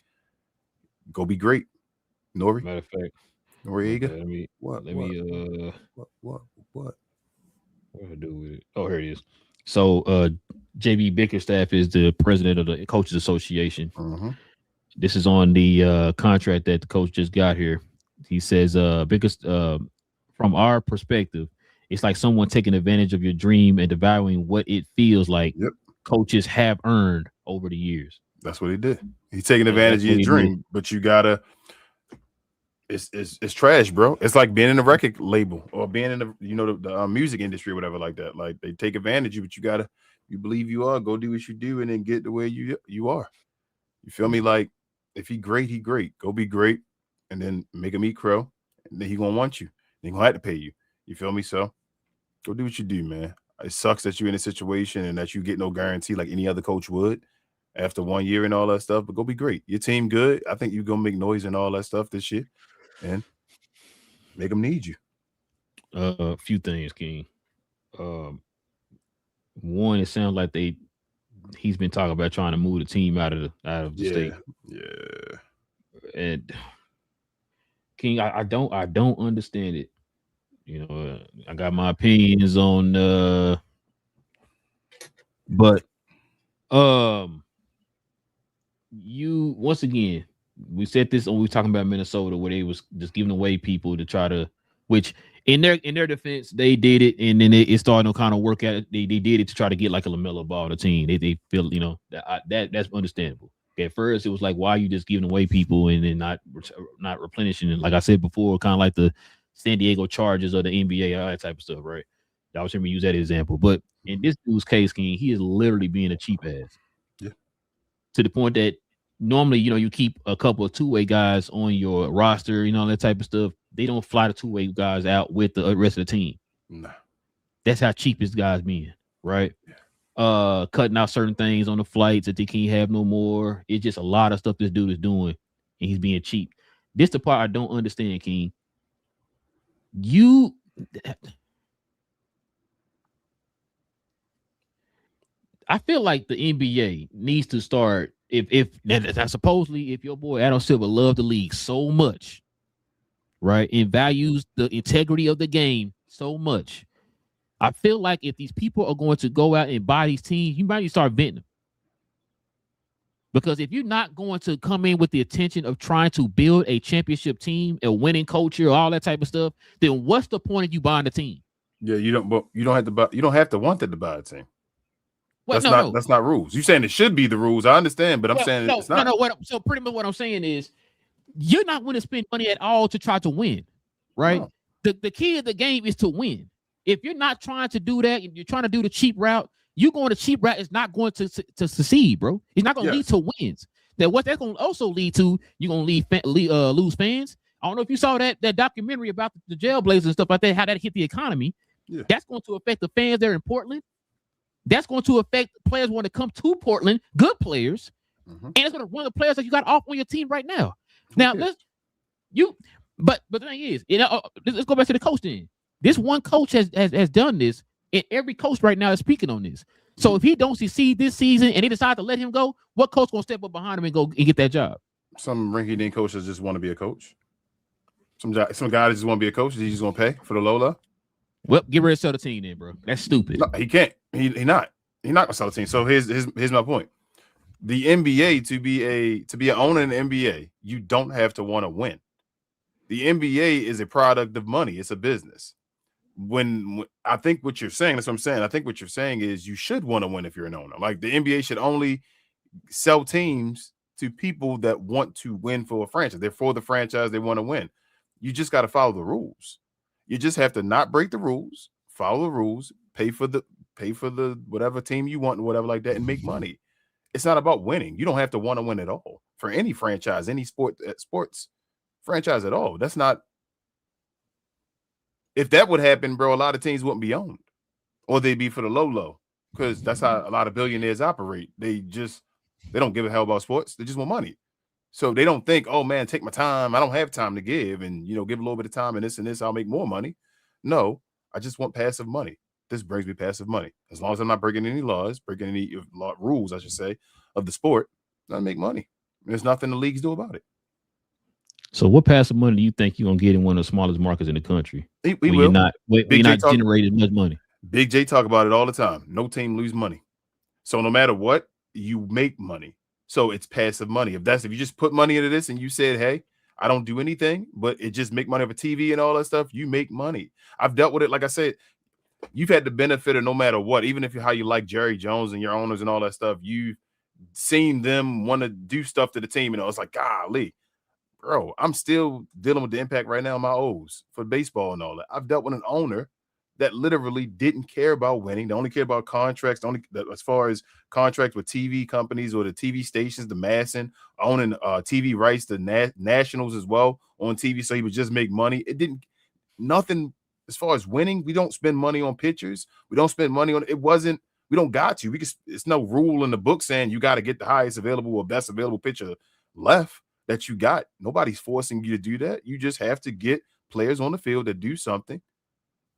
S4: go be great, Nori.
S1: Matter of fact,
S4: Noriega.
S1: What do I do with it? Oh, here it is. So JB Bickerstaff is the president of the Coaches Association.
S4: Mm-hmm.
S1: This is on the contract that the coach just got here. He says, from our perspective, it's like someone taking advantage of your dream and devaluing what it feels like coaches have earned over the years.
S4: That's what he did. He's taking advantage of your dream, but you gotta. It's trash, bro. It's like being in a record label or being in the music industry or whatever like that. Like they take advantage of you, but you believe you are, go do what you do and then get to where you are. You feel me? Like if he great, he great. Go be great and then make him eat crow. And then he gonna want you. He gonna have to pay you. You feel me? So go do what you do, man. It sucks that you're in a situation and that you get no guarantee like any other coach would after 1 year and all that stuff. But go be great. Your team good. I think you're gonna make noise and all that stuff this year. And make them need you.
S1: A few things, King. One, it sounds like he's been talking about trying to move the team out of the state.
S4: Yeah.
S1: And King, I don't understand it. You know, I got my opinions on but you once again, we said this when we were talking about Minnesota, where they was just giving away people to try to, which in their defense, they did it, and then it started to kind of work out. They did it to try to get like a LaMelo Ball to team. They feel that's understandable. At first, it was like, why are you just giving away people and then not replenishing? And like I said before, kind of like the San Diego Chargers or the NBA, all that type of stuff, right? I was hearing me use that example, but in this dude's case, King, he is literally being a cheap ass.
S4: Yeah.
S1: To the point that normally, you keep a couple of two-way guys on your roster, that type of stuff. They don't fly the two-way guys out with the rest of the team.
S4: Nah.
S1: That's how cheap this guy's being, right? Yeah. Cutting out certain things on the flights that they can't have no more. It's just a lot of stuff this dude is doing, and he's being cheap. This the part I don't understand, King. I feel like the NBA needs to start. If supposedly if your boy Adam Silver loved the league so much, right, and values the integrity of the game so much, I feel like if these people are going to go out and buy these teams, you might need to start venting them. Because if you're not going to come in with the intention of trying to build a championship team, a winning culture, all that type of stuff, then what's the point of you buying the team?
S4: Yeah, you don't. But you don't have to buy. You don't have to want it to buy a team.
S1: Well,
S4: That's not rules. You're saying it should be the rules. I understand, but I'm saying it's not.
S1: So pretty much what I'm saying is, you're not going to spend money at all to try to win, right?
S4: No.
S1: The key of the game is to win. If you're not trying to do that, you're trying to do the cheap route. You going the cheap route is not going to succeed, bro. It's not going to lead to wins. That what that's going to also lead to, you're going to lose fans. I don't know if you saw that documentary about the Jailblazers and stuff like that, how that hit the economy.
S4: Yeah.
S1: That's going to affect the fans there in Portland. That's going to affect players want to come to Portland, good players, and it's going to run the players that you got off on your team right now. Now but the thing is, let's go back to the coach then. This one coach has done this. And every coach right now is speaking on this. So if he don't succeed this season and they decide to let him go, what coach gonna step up behind him and go and get that job?
S4: Some rinky-dink coaches just want to be a coach. Some guys just want to be a coach. He's just gonna pay for the Lola.
S1: Well, get ready to sell the team then, bro. That's stupid.
S4: No, he can't. He's not gonna sell the team. So here's my point. The NBA to be an owner in the NBA, you don't have to want to win. The NBA is a product of money. It's a business. When I think what you're saying, that's what I'm saying. I think what you're saying is you should want to win if you're an owner. Like the NBA should only sell teams to people that want to win for a franchise. They're for the franchise. They want to win. You just got to follow the rules. You just have to not break the rules, follow the rules, pay for the whatever team you want, whatever like that, and make money. It's not about winning. You don't have to want to win at all for any franchise, any sports franchise at all. That's not. If that would happen, bro, a lot of teams wouldn't be owned, or they'd be for the low, because that's how a lot of billionaires operate. They don't give a hell about sports. They just want money. So they don't think, oh man, take my time. I don't have time to give, and give a little bit of time and this, I'll make more money. No, I just want passive money. This brings me passive money. As long as I'm not breaking any laws, breaking any rules, I should say, of the sport, I make money. There's nothing the leagues do about it.
S1: So what passive money do you think you're gonna get in one of the smallest markets in the country?
S4: We will.
S1: You're not generating much money.
S4: Big J talk about it all the time. No team lose money. So no matter what, you make money. So it's passive money. If you just put money into this and you said, hey, I don't do anything, but it just make money over TV and all that stuff, you make money. I've dealt with it. Like I said, you've had the benefit of no matter what, even if how you like Jerry Jones and your owners and all that stuff, you've seen them want to do stuff to the team. It's like, golly. Bro, I'm still dealing with the impact right now on my O's for baseball and all that. I've dealt with an owner that literally didn't care about winning. They only care about contracts. As far as contracts with TV companies or the TV stations, the massing, owning TV rights to nationals as well on TV. So he would just make money. Nothing as far as winning. We don't spend money on pitchers. We don't spend money on it. We don't got to. It's no rule in the book saying you got to get the highest available or best available pitcher left that you got. Nobody's forcing you to do that. You just have to get players on the field that do something,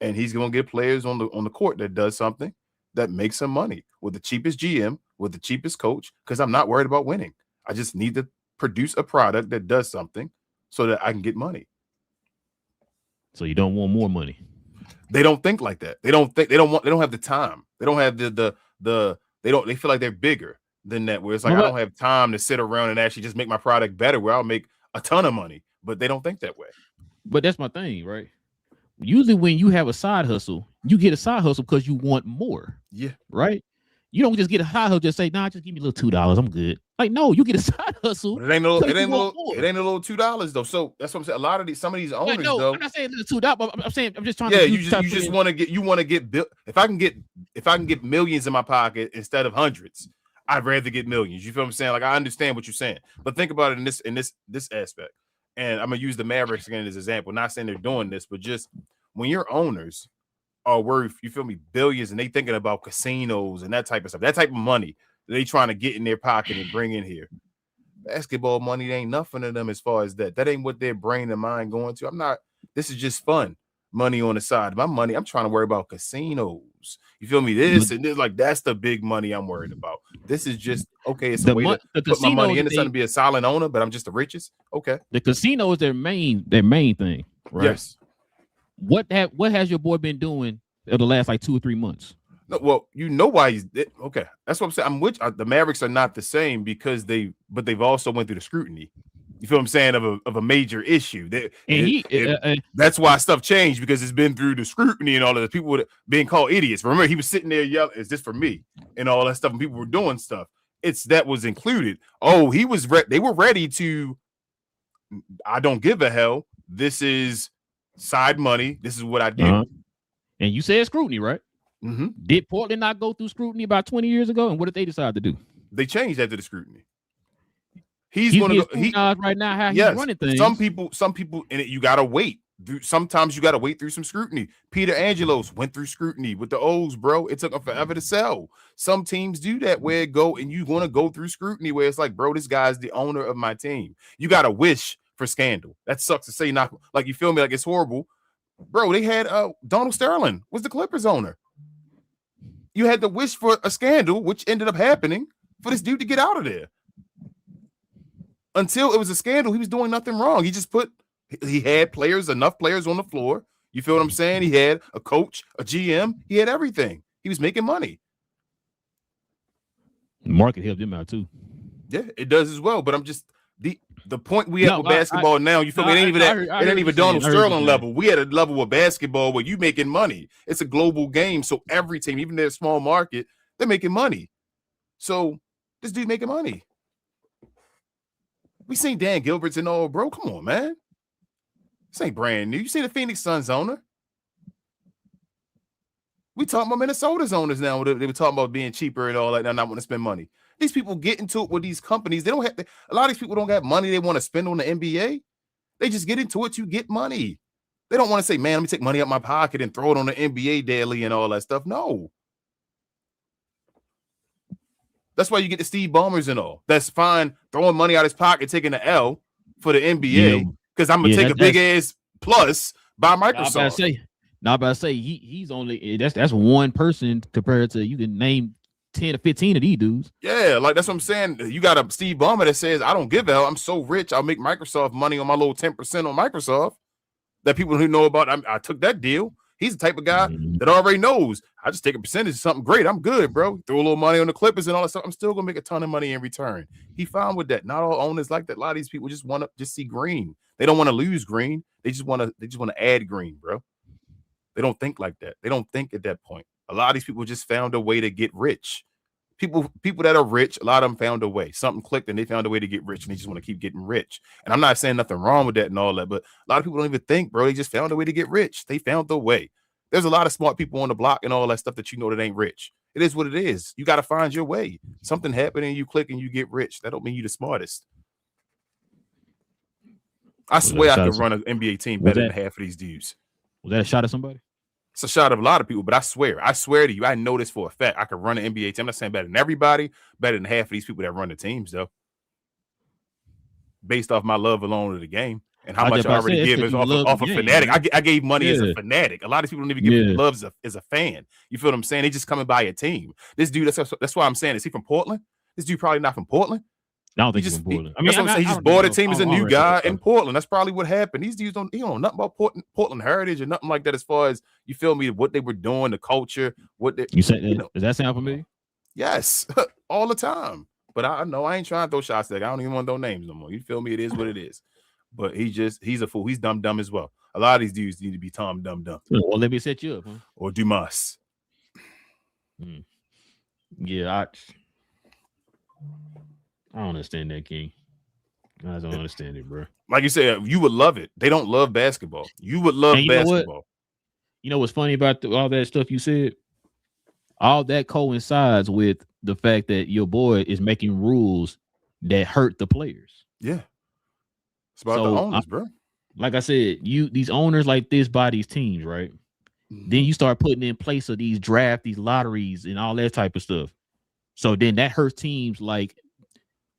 S4: and he's going to get players on the court that does something that makes some money with the cheapest GM, with the cheapest coach, because I'm not worried about winning. I just need to produce a product that does something so that I can get money.
S1: So you don't want more money.
S4: They don't think like that. They don't have the time. They don't have they feel like they're bigger than that, where it's like, I don't have time to sit around and actually just make my product better where I'll make a ton of money, but they don't think that way.
S1: But that's my thing, right? Usually when you have a side hustle, you get a side hustle because you want more.
S4: Yeah.
S1: Right? You don't just get a side hustle, just say, nah, just give me a little $2. I'm good. Like, no, you get a side hustle.
S4: But it ain't a little $2 though. So that's what I'm saying. A lot of some of these owners, though. I'm
S1: not saying little $2, but I'm saying I'm just trying
S4: to. Yeah, you just want to get built. If I can get millions in my pocket instead of hundreds, I'd rather get millions. You feel what I'm saying? Like, I understand what you're saying, but think about it in this aspect. And I'm gonna use the Mavericks again as an example. Not saying they're doing this, but just when your owners are worth, you feel me, billions, and they thinking about casinos and that type of stuff, that type of money they trying to get in their pocket and bring in here. Basketball money ain't nothing to them as far as that. That ain't what their brain and mind going to. This is just fun. money on the side. My money, I'm trying to worry about casinos. You feel me? This and this, like that's the big money I'm worried about. This is just okay. It's a way to put my money into something to be a silent owner, but I'm just the richest. Okay.
S1: The casino is their main thing, right?
S4: Yes.
S1: What has your boy been doing in the last like 2 or 3 months?
S4: No, well, you know why he's okay. That's what I'm saying. The Mavericks are not the same because they've also went through the scrutiny. You feel what I'm saying of a major issue. That's why stuff changed because it's been through the scrutiny and all of the people being called idiots. Remember, he was sitting there yelling, "Is this for me?" and all that stuff. And people were doing stuff. That was included. Oh, they were ready to. I don't give a hell. This is side money. This is what I do.
S1: And you said scrutiny, right?
S4: Mm-hmm.
S1: Did Portland not go through scrutiny about 20 years ago? And what did they decide to do?
S4: They changed after the scrutiny. He's going to go
S1: right now. How he's running things.
S4: Some people, and you got to wait. Sometimes you got to wait through some scrutiny. Peter Angelos went through scrutiny with the O's, bro. It took him forever to sell. Some teams do that where you want to go through scrutiny where it's like, bro, this guy's the owner of my team. You got to wish for scandal. That sucks to say, not like you feel me, like it's horrible, bro. They had Donald Sterling was the Clippers owner. You had to wish for a scandal, which ended up happening for this dude to get out of there. Until it was a scandal, he was doing nothing wrong. He had enough players on the floor. You feel what I'm saying? He had a coach, a GM. He had everything. He was making money.
S1: The market helped him out too.
S4: Yeah, it does as well. But I'm just the point we have with basketball now. You feel me? It ain't even Donald Sterling level. We had a level of basketball where you making money. It's a global game, so every team, even their small market, they're making money. So this dude making money. We seen Dan Gilbert's and all, bro. Come on, man. This ain't brand new. You see the Phoenix Suns owner? We talking about Minnesota's owners now. They were talking about being cheaper and all that. Now not want to spend money. These people get into it with these companies. They don't have to. A lot of these people don't got money they want to spend on the NBA. They just get into it to get money. They don't want to say, man, let me take money out my pocket and throw it on the NBA daily and all that stuff. No. That's why you get the Steve Ballmers and all. That's fine. Throwing money out his pocket, taking the L for the NBA because I'm gonna take a big ass plus by Microsoft.
S1: Now, about to say he's only that's one person compared to you can name 10 or 15 of these dudes.
S4: Yeah, like that's what I'm saying. You got a Steve Ballmer that says, I don't give a hell. I'm so rich, I'll make Microsoft money on my little 10% on Microsoft. That people who know about, I took that deal. He's the type of guy that already knows. I just take a percentage of something great. I'm good, bro. Throw a little money on the Clippers and all that stuff. I'm still gonna make a ton of money in return. He fine with that. Not all owners like that. A lot of these people just want to see green. They don't want to lose green. They just want to add green, bro. They don't think like that. They don't think at that point. A lot of these people just found a way to get rich. People that are rich, a lot of them found a way. Something clicked and they found a way to get rich and they just want to keep getting rich. And I'm not saying nothing wrong with that and all that, but a lot of people don't even think, bro. They just found a way to get rich. They found the way. There's a lot of smart people on the block and all that stuff that you know that ain't rich. It is what it is. You got to find your way. Something happened and you click and you get rich. That don't mean you the smartest. I swear I could run an NBA team better than half of these dudes.
S1: Was that a shot at somebody?
S4: It's a shot of a lot of people, but I swear to you, I know this for a fact. I could run an NBA team. I'm not saying better than everybody, better than half of these people that run the teams, though. Based off my love alone of the game and how much I already give is off a fanatic. I gave money as a fanatic. A lot of people don't even give love as a fan. You feel what I'm saying? They just coming by a team. This dude, that's why I'm saying, is he from Portland? This dude probably not from Portland.
S1: I don't think he's from Portland.
S4: I mean, that's what I'm saying. He just bought a team as a new guy in Portland. That's probably what happened. These dudes don't nothing about Portland heritage or nothing like that as far as, you feel me, what they were doing, the culture, you
S1: said, does that sound familiar?
S4: Yes, all the time. But I know I ain't trying to throw shots there. I don't even want no names no more. You feel me? It is what it is. But he's a fool. He's dumb as well. A lot of these dudes need to be Tom dumb.
S1: Well, let me set you up, huh?
S4: Or Dumas.
S1: Yeah, I don't understand that, King. I don't understand it, bro.
S4: Like you said, you would love it. They don't love basketball. You would love basketball.
S1: You know what's funny about all that stuff you said? All that coincides with the fact that your boy is making rules that hurt the players.
S4: Yeah. It's about the owners, bro.
S1: Like I said, these owners like this buy these teams, right? Then you start putting in place of these draft, these lotteries, and all that type of stuff. So then that hurts teams like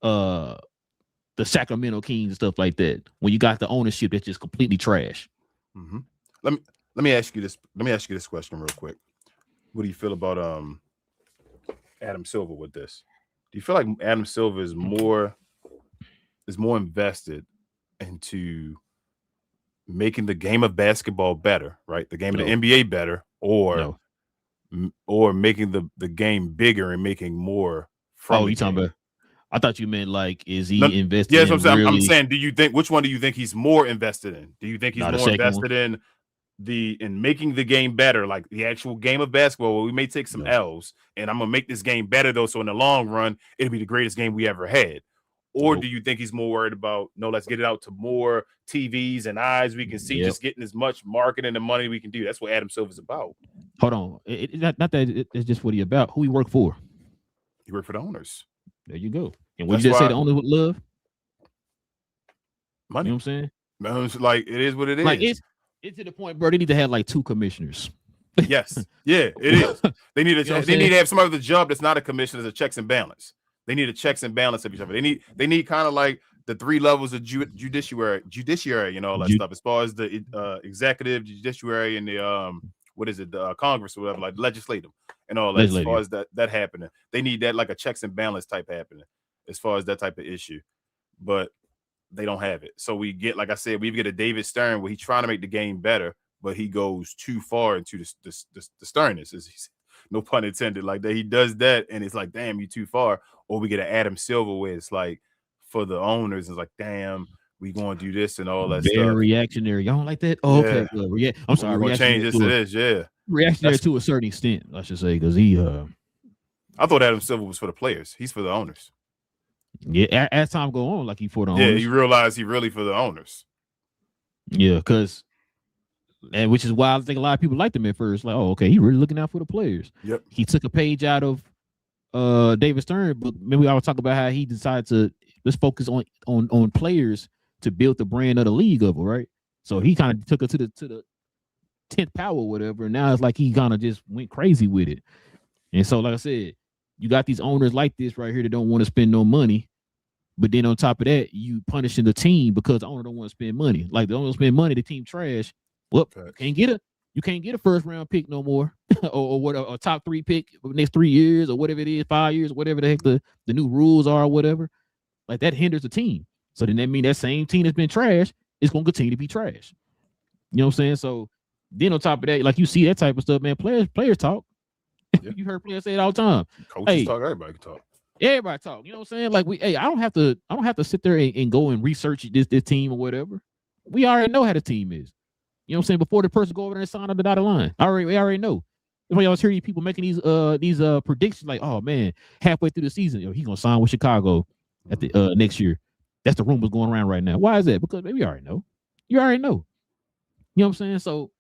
S1: the Sacramento Kings and stuff like that. When you got the ownership that's just completely trash.
S4: Let let me ask you this question real quick. What do you feel about Adam Silver with this? Do you feel like Adam Silver is more invested into making the game of basketball better, right? The game of the NBA better, or making the game bigger and making more from
S1: you talking about? I thought you meant like, is he invested?
S4: Yes, I'm saying. Do you think, which one do you think he's more invested in? Do you think he's more invested in making the game better, like the actual game of basketball, where we may take some L's, and I'm gonna make this game better though, so in the long run, it'll be the greatest game we ever had? Or do you think he's more worried about, no, let's get it out to more TVs and eyes we can see, just getting as much marketing and money we can do? That's what Adam Silver's about.
S1: Hold on, not that it's just what he about. Who he work for?
S4: He work for the owners. There
S1: you go. And what you just say, the owners would love money. You know what I'm saying?
S4: No, it's like, it is what it is.
S1: Like it's to the point, bro. They need to have like 2 commissioners.
S4: Yes, yeah, it is. They need to have somebody with a job that's not a commissioner, as a checks and balance. They need a checks and balance of each other. They need kind of like the 3 levels of judiciary, and all that stuff. As far as the executive, judiciary, and the the Congress or whatever, like legislative and all that. As far as that happening, they need that, like a checks and balance type happening, as far as that type of issue. But they don't have it. So we get, like I said, we get a David Stern where he's trying to make the game better, but he goes too far into the sternness. No pun intended. Like that, he does that, and it's like, damn, you too far. Or we get an Adam Silver where it's like, for the owners, it's like, damn, we going to do this and all that stuff.
S1: Very reactionary. Y'all don't like that? Oh, okay. Good. I'm sorry.
S4: We're change this to this. Yeah.
S1: Reactionary to a certain extent, I should say, because he.
S4: I thought Adam Silver was for the players. He's for the owners.
S1: Yeah. As time go on, like he for the owners.
S4: Yeah, you realize he really for the owners.
S1: Yeah, because. And which is why I think a lot of people liked him at first. Like, oh, okay, he really looking out for the players.
S4: Yep.
S1: He took a page out of David Stern, but maybe I would talk about how he decided to let's focus on players to build the brand of the league up, right? So he kind of took it to the 10th power or whatever, and now it's like he kind of just went crazy with it. And so, like I said, you got these owners like this right here that don't want to spend no money, but then on top of that, you punishing the team because the owner don't want to spend money. Like the owner spend money, the team trash. Well, you can't get a first round pick no more, or what a top 3 pick for the next 3 years or whatever it is, 5 years, whatever the heck the new rules are or whatever. Like that hinders the team. So then that means that same team that's been trash is gonna continue to be trash. You know what I'm saying? So then on top of that, like you see that type of stuff, man. Players talk. Yeah. You heard players say it all the time.
S4: Coaches talk, everybody can talk.
S1: Everybody talk. You know what I'm saying? Like I don't have to sit there and go and research this team or whatever. We already know how the team is. You know what I'm saying? Before the person go over there and sign on the dotted line. We already know. That's why I always hear you people making these predictions like, oh man, halfway through the season, he's gonna sign with Chicago at the next year. That's the rumors going around right now. Why is that? Because we already know. You already know. You know what I'm saying? So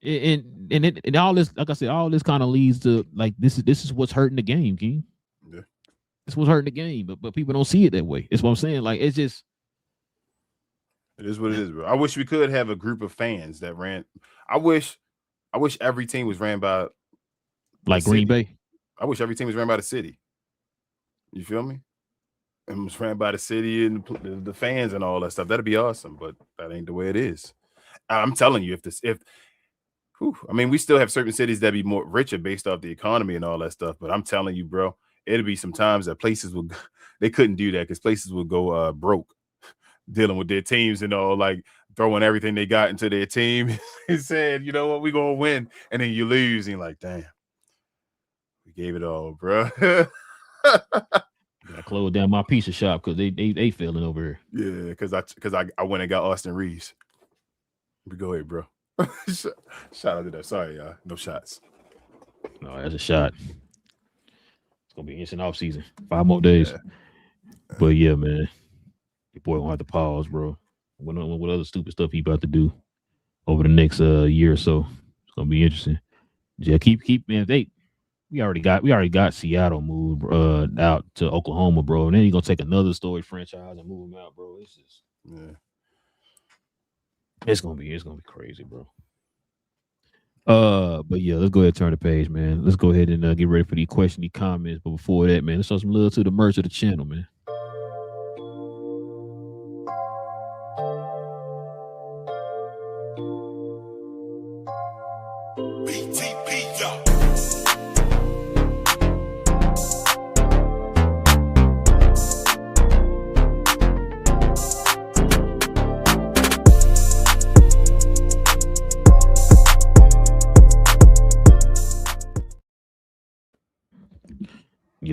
S1: and all this, like I said, all this kind of leads to like this is what's hurting the game, King.
S4: Yeah.
S1: This was hurting the game, but people don't see it that way. That's what I'm saying. Like it's just.
S4: It is what it is, bro. I wish we could have a group of fans that ran. I wish every team was ran by
S1: like Green Bay.
S4: I wish every team was ran by the city. You feel me? And was ran by the city and the fans and all that stuff. That'd be awesome, but that ain't the way it is. I'm telling you, I mean, we still have certain cities that be more richer based off the economy and all that stuff. But I'm telling you, bro, it'll be some times that places they couldn't do that because places would go broke. Dealing with their teams and all, like throwing everything they got into their team and said, you know what, we're gonna win, and then you lose, and you're like, damn, we gave it all, bro.
S1: I closed down my pizza shop because they failing over
S4: here. Yeah, because I went and got Austin Reeves. But go ahead, bro. Shout out to that. Sorry, y'all. No shots.
S1: No, that's a shot. It's gonna be an instant off season. 5 more days. Yeah. But yeah, man. Your boy gonna have to pause, bro. What other stupid stuff he about to do over the next year or so? It's gonna be interesting. Yeah, keep man. We already got Seattle moved out to Oklahoma, bro. And then he's gonna take another storage franchise and move him out, bro. It's just it's gonna be crazy, bro. But yeah, let's go ahead and turn the page, man. Let's go ahead and get ready for the question, the comments. But before that, man, let's show some love to the merch of the channel, man.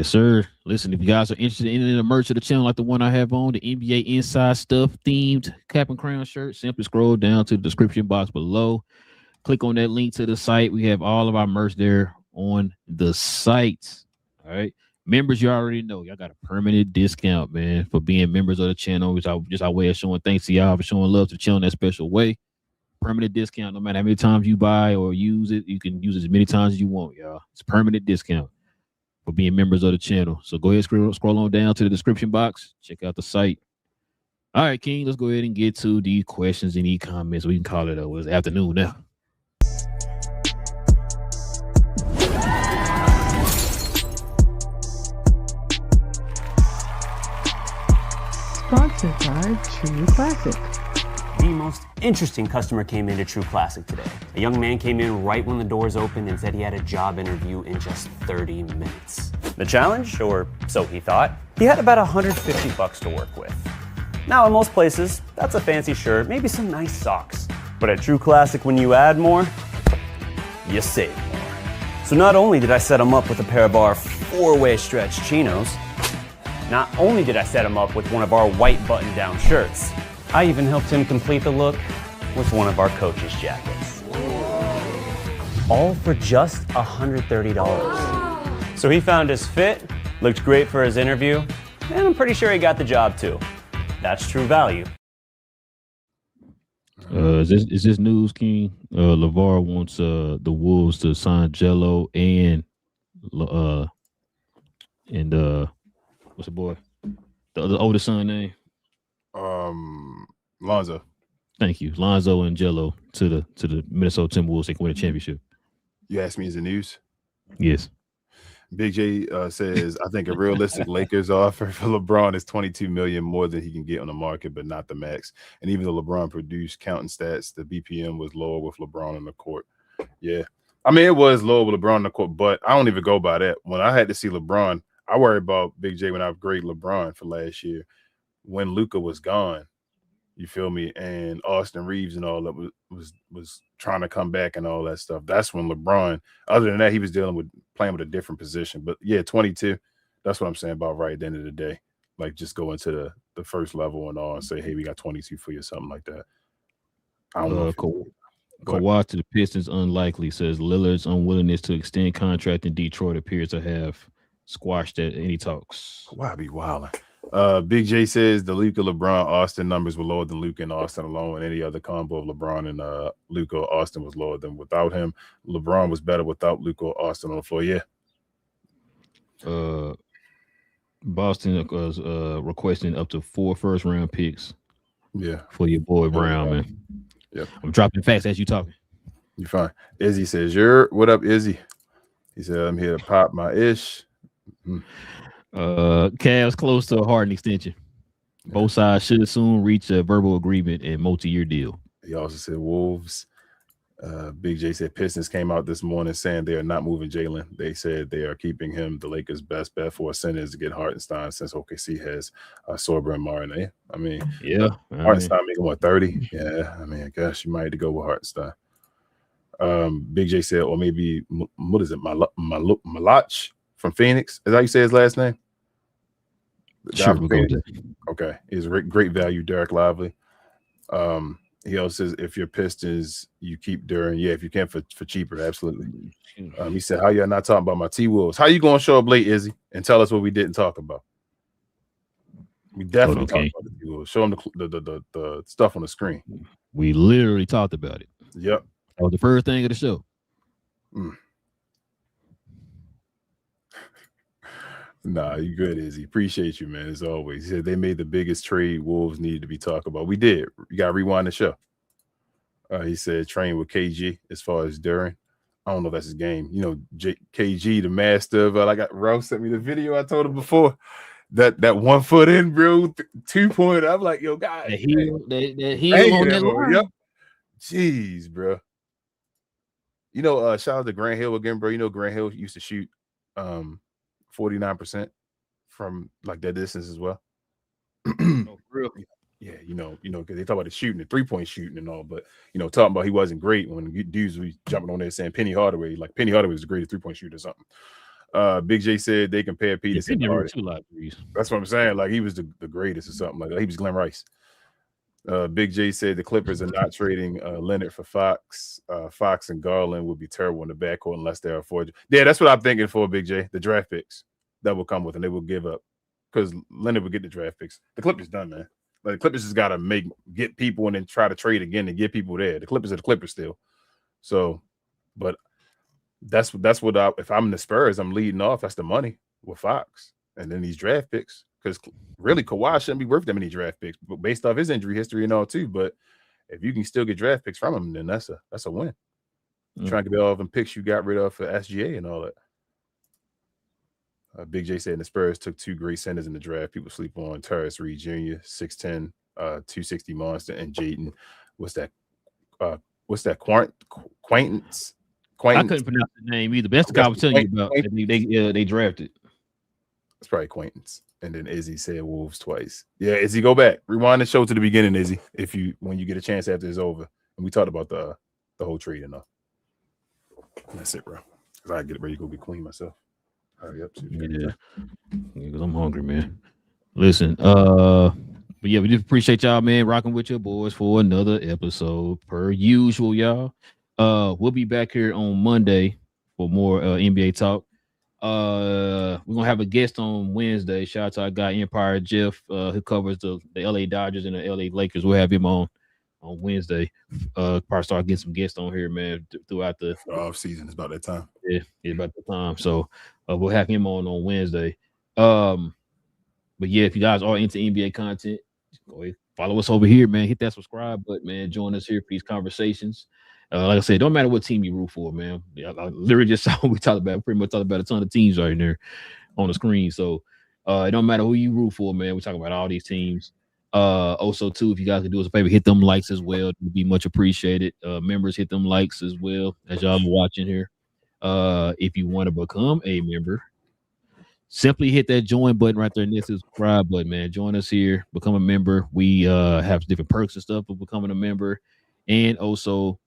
S1: Yes, sir. Listen, if you guys are interested in the merch of the channel, like the one I have on, the NBA Inside Stuff themed cap and crown shirt, simply scroll down to the description box below. Click on that link to the site. We have all of our merch there on the site. All right. Members, you already know, y'all got a permanent discount, man, for being members of the channel. Which just our way of showing thanks to y'all for showing love to the channel in that special way. Permanent discount, no matter how many times you buy or use it, you can use it as many times as you want, y'all. It's permanent discount for being members of the channel. So go ahead, scroll on down to the description box. Check out the site. All right, King, let's go ahead and get to the questions and the comments. We can call it over. It's afternoon now.
S5: Sponsored by True Classic.
S6: The most interesting customer came into True Classic today. A young man came in right when the doors opened and said he had a job interview in just 30 minutes. The challenge, or so he thought, he had about $150 to work with. Now, in most places, that's a fancy shirt, maybe some nice socks. But at True Classic, when you add more, you save more. So not only did I set him up with a pair of our 4-way stretch chinos, not only did I set him up with one of our white button-down shirts, I even helped him complete the look with one of our coach's jackets. All for just $130. So he found his fit, looked great for his interview, and I'm pretty sure he got the job too. That's true value.
S1: Is this news, King? LeVar wants the Wolves to sign Jello and what's the boy? The older son name?
S4: Lonzo.
S1: Thank you. Lonzo and Jello to the Minnesota Timberwolves. They can win a championship.
S4: You asked me, is it news?
S1: Yes.
S4: Big J says, I think a realistic Lakers offer for LeBron is $22 million more than he can get on the market, but not the max. And even though LeBron produced counting stats, the BPM was lower with LeBron on the court. Yeah. I mean, it was lower with LeBron on the court, but I don't even go by that. When I had to see LeBron, I worry about Big J when I grade LeBron for last year. When Luka was gone, you feel me, and Austin Reeves and all that was trying to come back and all that stuff. That's when LeBron, other than that, he was playing with a different position. But yeah, 22, that's what I'm saying about right at the end of the day. Like just go into the first level and all and say, hey, we got 22 for you, something like that. I don't know.
S1: Kawhi to the Pistons unlikely, says Lillard's unwillingness to extend contract in Detroit appears to have squashed at any talks.
S4: Kawhi be wilding. Big J says the Luka, LeBron, Austin numbers were lower than Luka and Austin alone. And any other combo of LeBron and Luka, Austin was lower than without him. LeBron was better without Luka, Austin on the floor. Yeah.
S1: Boston was requesting up to 4 first-round picks.
S4: Yeah,
S1: for your boy Brown, man.
S4: Yep.
S1: I'm dropping facts as you talking.
S4: You fine. Izzy says, what up, Izzy? He said, I'm here to pop my ish.
S1: Cavs close to a Harden extension. Both sides should soon reach a verbal agreement and multi-year deal.
S4: He also said Wolves. Big J said Pistons came out this morning saying they are not moving Jalen. They said they are keeping him. The Lakers' best bet for a center is to get Hartenstein since OKC has Sorber and Martin. I mean,
S1: yeah,
S4: Hartenstein making what 30? Yeah, I mean, I guess you might have to go with Hartenstein. Big J said, or maybe what is it, Malach from Phoenix? Is that how you say his last name?
S1: Sure, we'll go with that.
S4: Okay, he's great value, Derek Lively. He also says if your Pistons, you keep Duran. Yeah, if you can for cheaper, absolutely. He said, how y'all not talking about my T-Wolves? How you going to show up late, Izzy, and tell us what we didn't talk about? We definitely talked about the T-Wolves. Show them the stuff on the screen.
S1: We literally talked about it.
S4: Yep.
S1: That was the first thing of the show.
S4: Nah, you good, Izzy. Appreciate you, man, as always. He said they made the biggest trade Wolves needed to be talked about. We did. You got to rewind the show. He said train with KG as far as Duran. I don't know if that's his game. You know, KG, the master of, Ralph sent me the video I told him before. That 1 foot in, bro, 2-point. I'm like, yo, guys.
S1: That heel on that line.
S4: Yep. Jeez, bro. You know, shout out to Grant Hill again, bro. You know, Grant Hill used to shoot 49% from like that distance as well.
S1: Oh, real?
S4: Yeah, you know, because they talk about the shooting, the 3-point shooting and all, but talking about he wasn't great when dudes were jumping on there saying Penny Hardaway, like Penny Hardaway was the greatest 3-point shooter or something. Big J said they compared Peterson.
S1: Threes.
S4: That's what I'm saying. Like he was the greatest or something like that. He was Glenn Rice. Big J said the Clippers are not trading Leonard for Fox. Fox and Garland would be terrible in the backcourt unless they are afforded. Yeah, that's what I'm thinking for Big J. The draft picks that will come with, and they will give up because Leonard will get the draft picks. The Clippers done, man. Like the Clippers just got to get people and then try to trade again and get people there. The Clippers are the Clippers still. So, but that's what if I'm the Spurs, I'm leading off. That's the money with Fox, and then these draft picks. Because really, Kawhi shouldn't be worth that many draft picks, but based off his injury history and all too. But if you can still get draft picks from him, then that's a win. Trying to get all of them picks you got rid of for SGA and all that. Big J said the Spurs took 2 great centers in the draft. People sleep on Terrence Reed Jr., 6'10", 260 monster, and Jaden. What's that? Quaintance?
S1: I couldn't pronounce the name either. But that's the guy I was telling you about. They drafted.
S4: It's probably Quaintance. And then Izzy said Wolves twice. Yeah, Izzy, go back. Rewind the show to the beginning, Izzy, when you get a chance after it's over. And we talked about the whole trade enough. That's it, bro. Because I get ready to go get clean myself. Hurry up.
S1: Yeah, because I'm hungry, man. Listen, but yeah, we just appreciate y'all, man, rocking with your boys for another episode per usual, y'all. We'll be back here on Monday for more NBA talk. We're gonna have a guest on Wednesday. Shout out to our guy Empire Jeff, who covers the LA Dodgers and the LA Lakers. We'll have him on Wednesday. Probably start getting some guests on here, man, throughout the
S4: off season. It's about that time.
S1: Yeah, it's about the time. So we'll have him on Wednesday. But yeah, if you guys are into NBA content, go ahead, follow us over here, man. Hit that subscribe button, man. Join us here for these conversations. Like I said, don't matter what team you root for, man. I literally just saw what we talked about. Pretty much talked about a ton of teams right there on the screen. So it don't matter who you root for, man. We're talking about all these teams. Also, too, if you guys could do us a favor, hit them likes as well. It would be much appreciated. Members, hit them likes as well as y'all are watching here. If you want to become a member, simply hit that join button right there and this subscribe button, man. Join us here, become a member. We have different perks and stuff for becoming a member, and also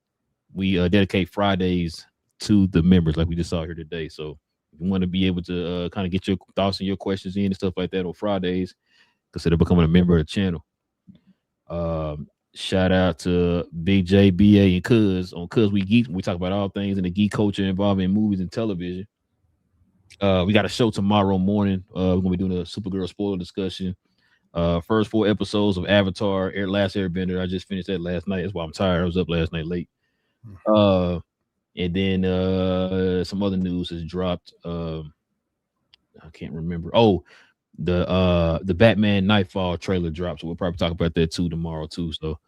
S1: we dedicate Fridays to the members, like we just saw here today. So if you want to be able to kind of get your thoughts and your questions in and stuff like that on Fridays, consider becoming a member of the channel. Shout out to Big J, BA, and Cuz on Cuz We Geek. We talk about all things in the geek culture involving movies and television. We got a show tomorrow morning. We're gonna be doing a Supergirl spoiler discussion. First 4 episodes of Avatar, Last Airbender. I just finished that last night. That's why I'm tired. I was up last night late. And then some other news has dropped. I can't remember. Oh, the Batman Nightfall trailer dropped, so we'll probably talk about that too tomorrow too. So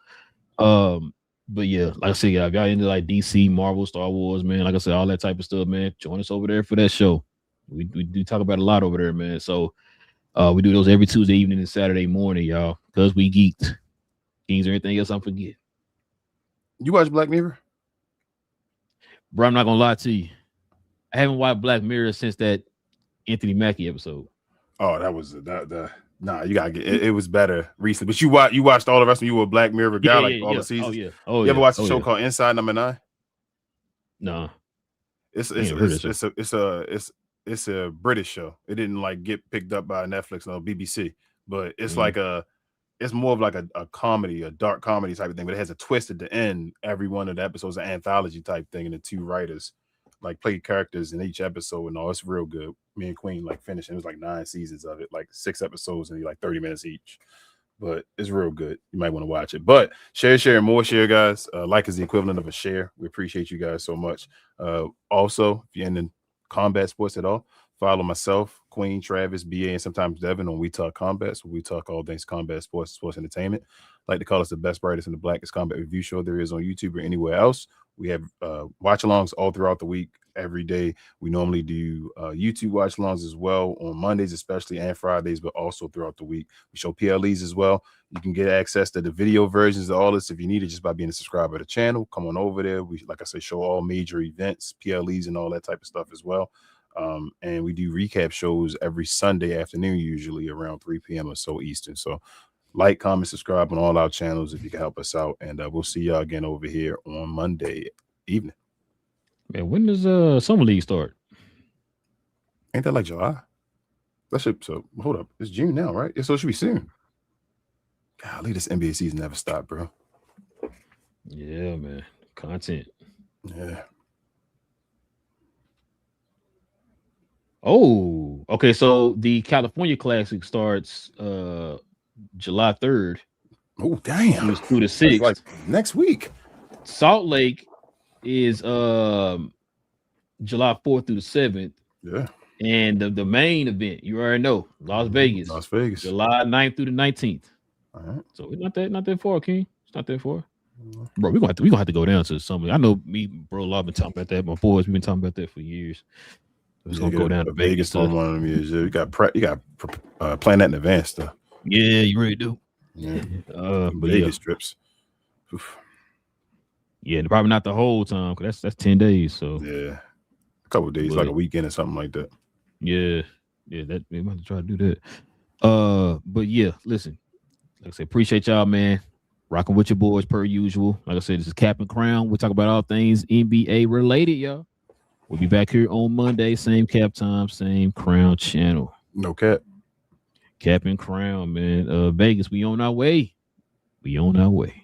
S1: but yeah, like I said, y'all got into like DC, Marvel, Star Wars, man. Like I said, all that type of stuff, man. Join us over there for that show. We do talk about a lot over there, man. So we do those every Tuesday evening and Saturday morning, y'all, because we geeked. Kings or anything else I'm forgetting.
S4: You watch Black Mirror?
S1: Bro, I'm not gonna lie to you. I haven't watched Black Mirror since that Anthony Mackie episode.
S4: Oh, that was nah. You gotta get it was better recently. But you watched all the rest of you were a Black Mirror guy, all the seasons. You ever watched a show called Inside Number 9?
S1: No.
S4: It's a British show. It didn't like get picked up by Netflix or BBC, but it's like it's more of like a comedy, a dark comedy type of thing, but it has a twist at the end. Every one of the episodes, an anthology type thing, and the 2 writers like play characters in each episode, and all. It's real good. Me and Queen like finished. It was like 9 seasons of it, like 6 episodes and like 30 minutes each. But it's real good. You might want to watch it. But share, and more share, guys. Like is the equivalent of a share. We appreciate you guys so much. Also, if you're in the combat sports at all, follow myself, Queen, Travis, BA, and sometimes Devin on We Talk Combat. So we talk all things combat sports, sports entertainment. Like to call us the best, brightest, and the blackest combat review show there is on YouTube or anywhere else. We have watch-alongs all throughout the week, every day. We normally do YouTube watch-alongs as well on Mondays, especially, and Fridays, but also throughout the week. We show PLEs as well. You can get access to the video versions of all this if you need it, just by being a subscriber to the channel. Come on over there. We, like I said, show all major events, PLEs, and all that type of stuff as well. And we do recap shows every Sunday afternoon, usually around 3 p.m. or so Eastern. So like, comment, subscribe on all our channels if you can help us out. And we'll see y'all again over here on Monday evening.
S1: Man, when does Summer League start?
S4: Ain't that like July? That should. So hold up, it's June now, right? Yeah, so it should be soon. Golly, this NBA season never stopped, bro.
S1: Yeah, man. Content.
S4: Yeah.
S1: Oh, okay. So the California Classic starts July 3rd.
S4: Oh, damn.
S1: Through the 6th.
S4: Like next week.
S1: Salt Lake is July 4th through the 7th.
S4: Yeah.
S1: And the main event, you already know, Las Vegas.
S4: Las Vegas.
S1: July 9th through the 19th.
S4: All right.
S1: So it's not that far, King. It's not that far. Bro, we're gonna have to go down to something. I know me, bro, I've been talking about that. My boys, we've been talking about that for years. It's gonna go down to Vegas
S4: on one of them years. You got plan that in advance, though.
S1: Yeah, you really do.
S4: Yeah.
S1: But
S4: Vegas trips. Oof.
S1: Yeah, probably not the whole time because that's 10 days. So
S4: yeah, a couple of days, like a weekend or something like that.
S1: Yeah, that we might try to do that. But yeah, listen, like I said, appreciate y'all, man. Rocking with your boys per usual. Like I said, this is Cap and Crown. We talk about all things NBA related, y'all. We'll be back here on Monday, same cap time, same Crown channel.
S4: No cap.
S1: Cap and Crown, man. Vegas, we on our way. We on our way.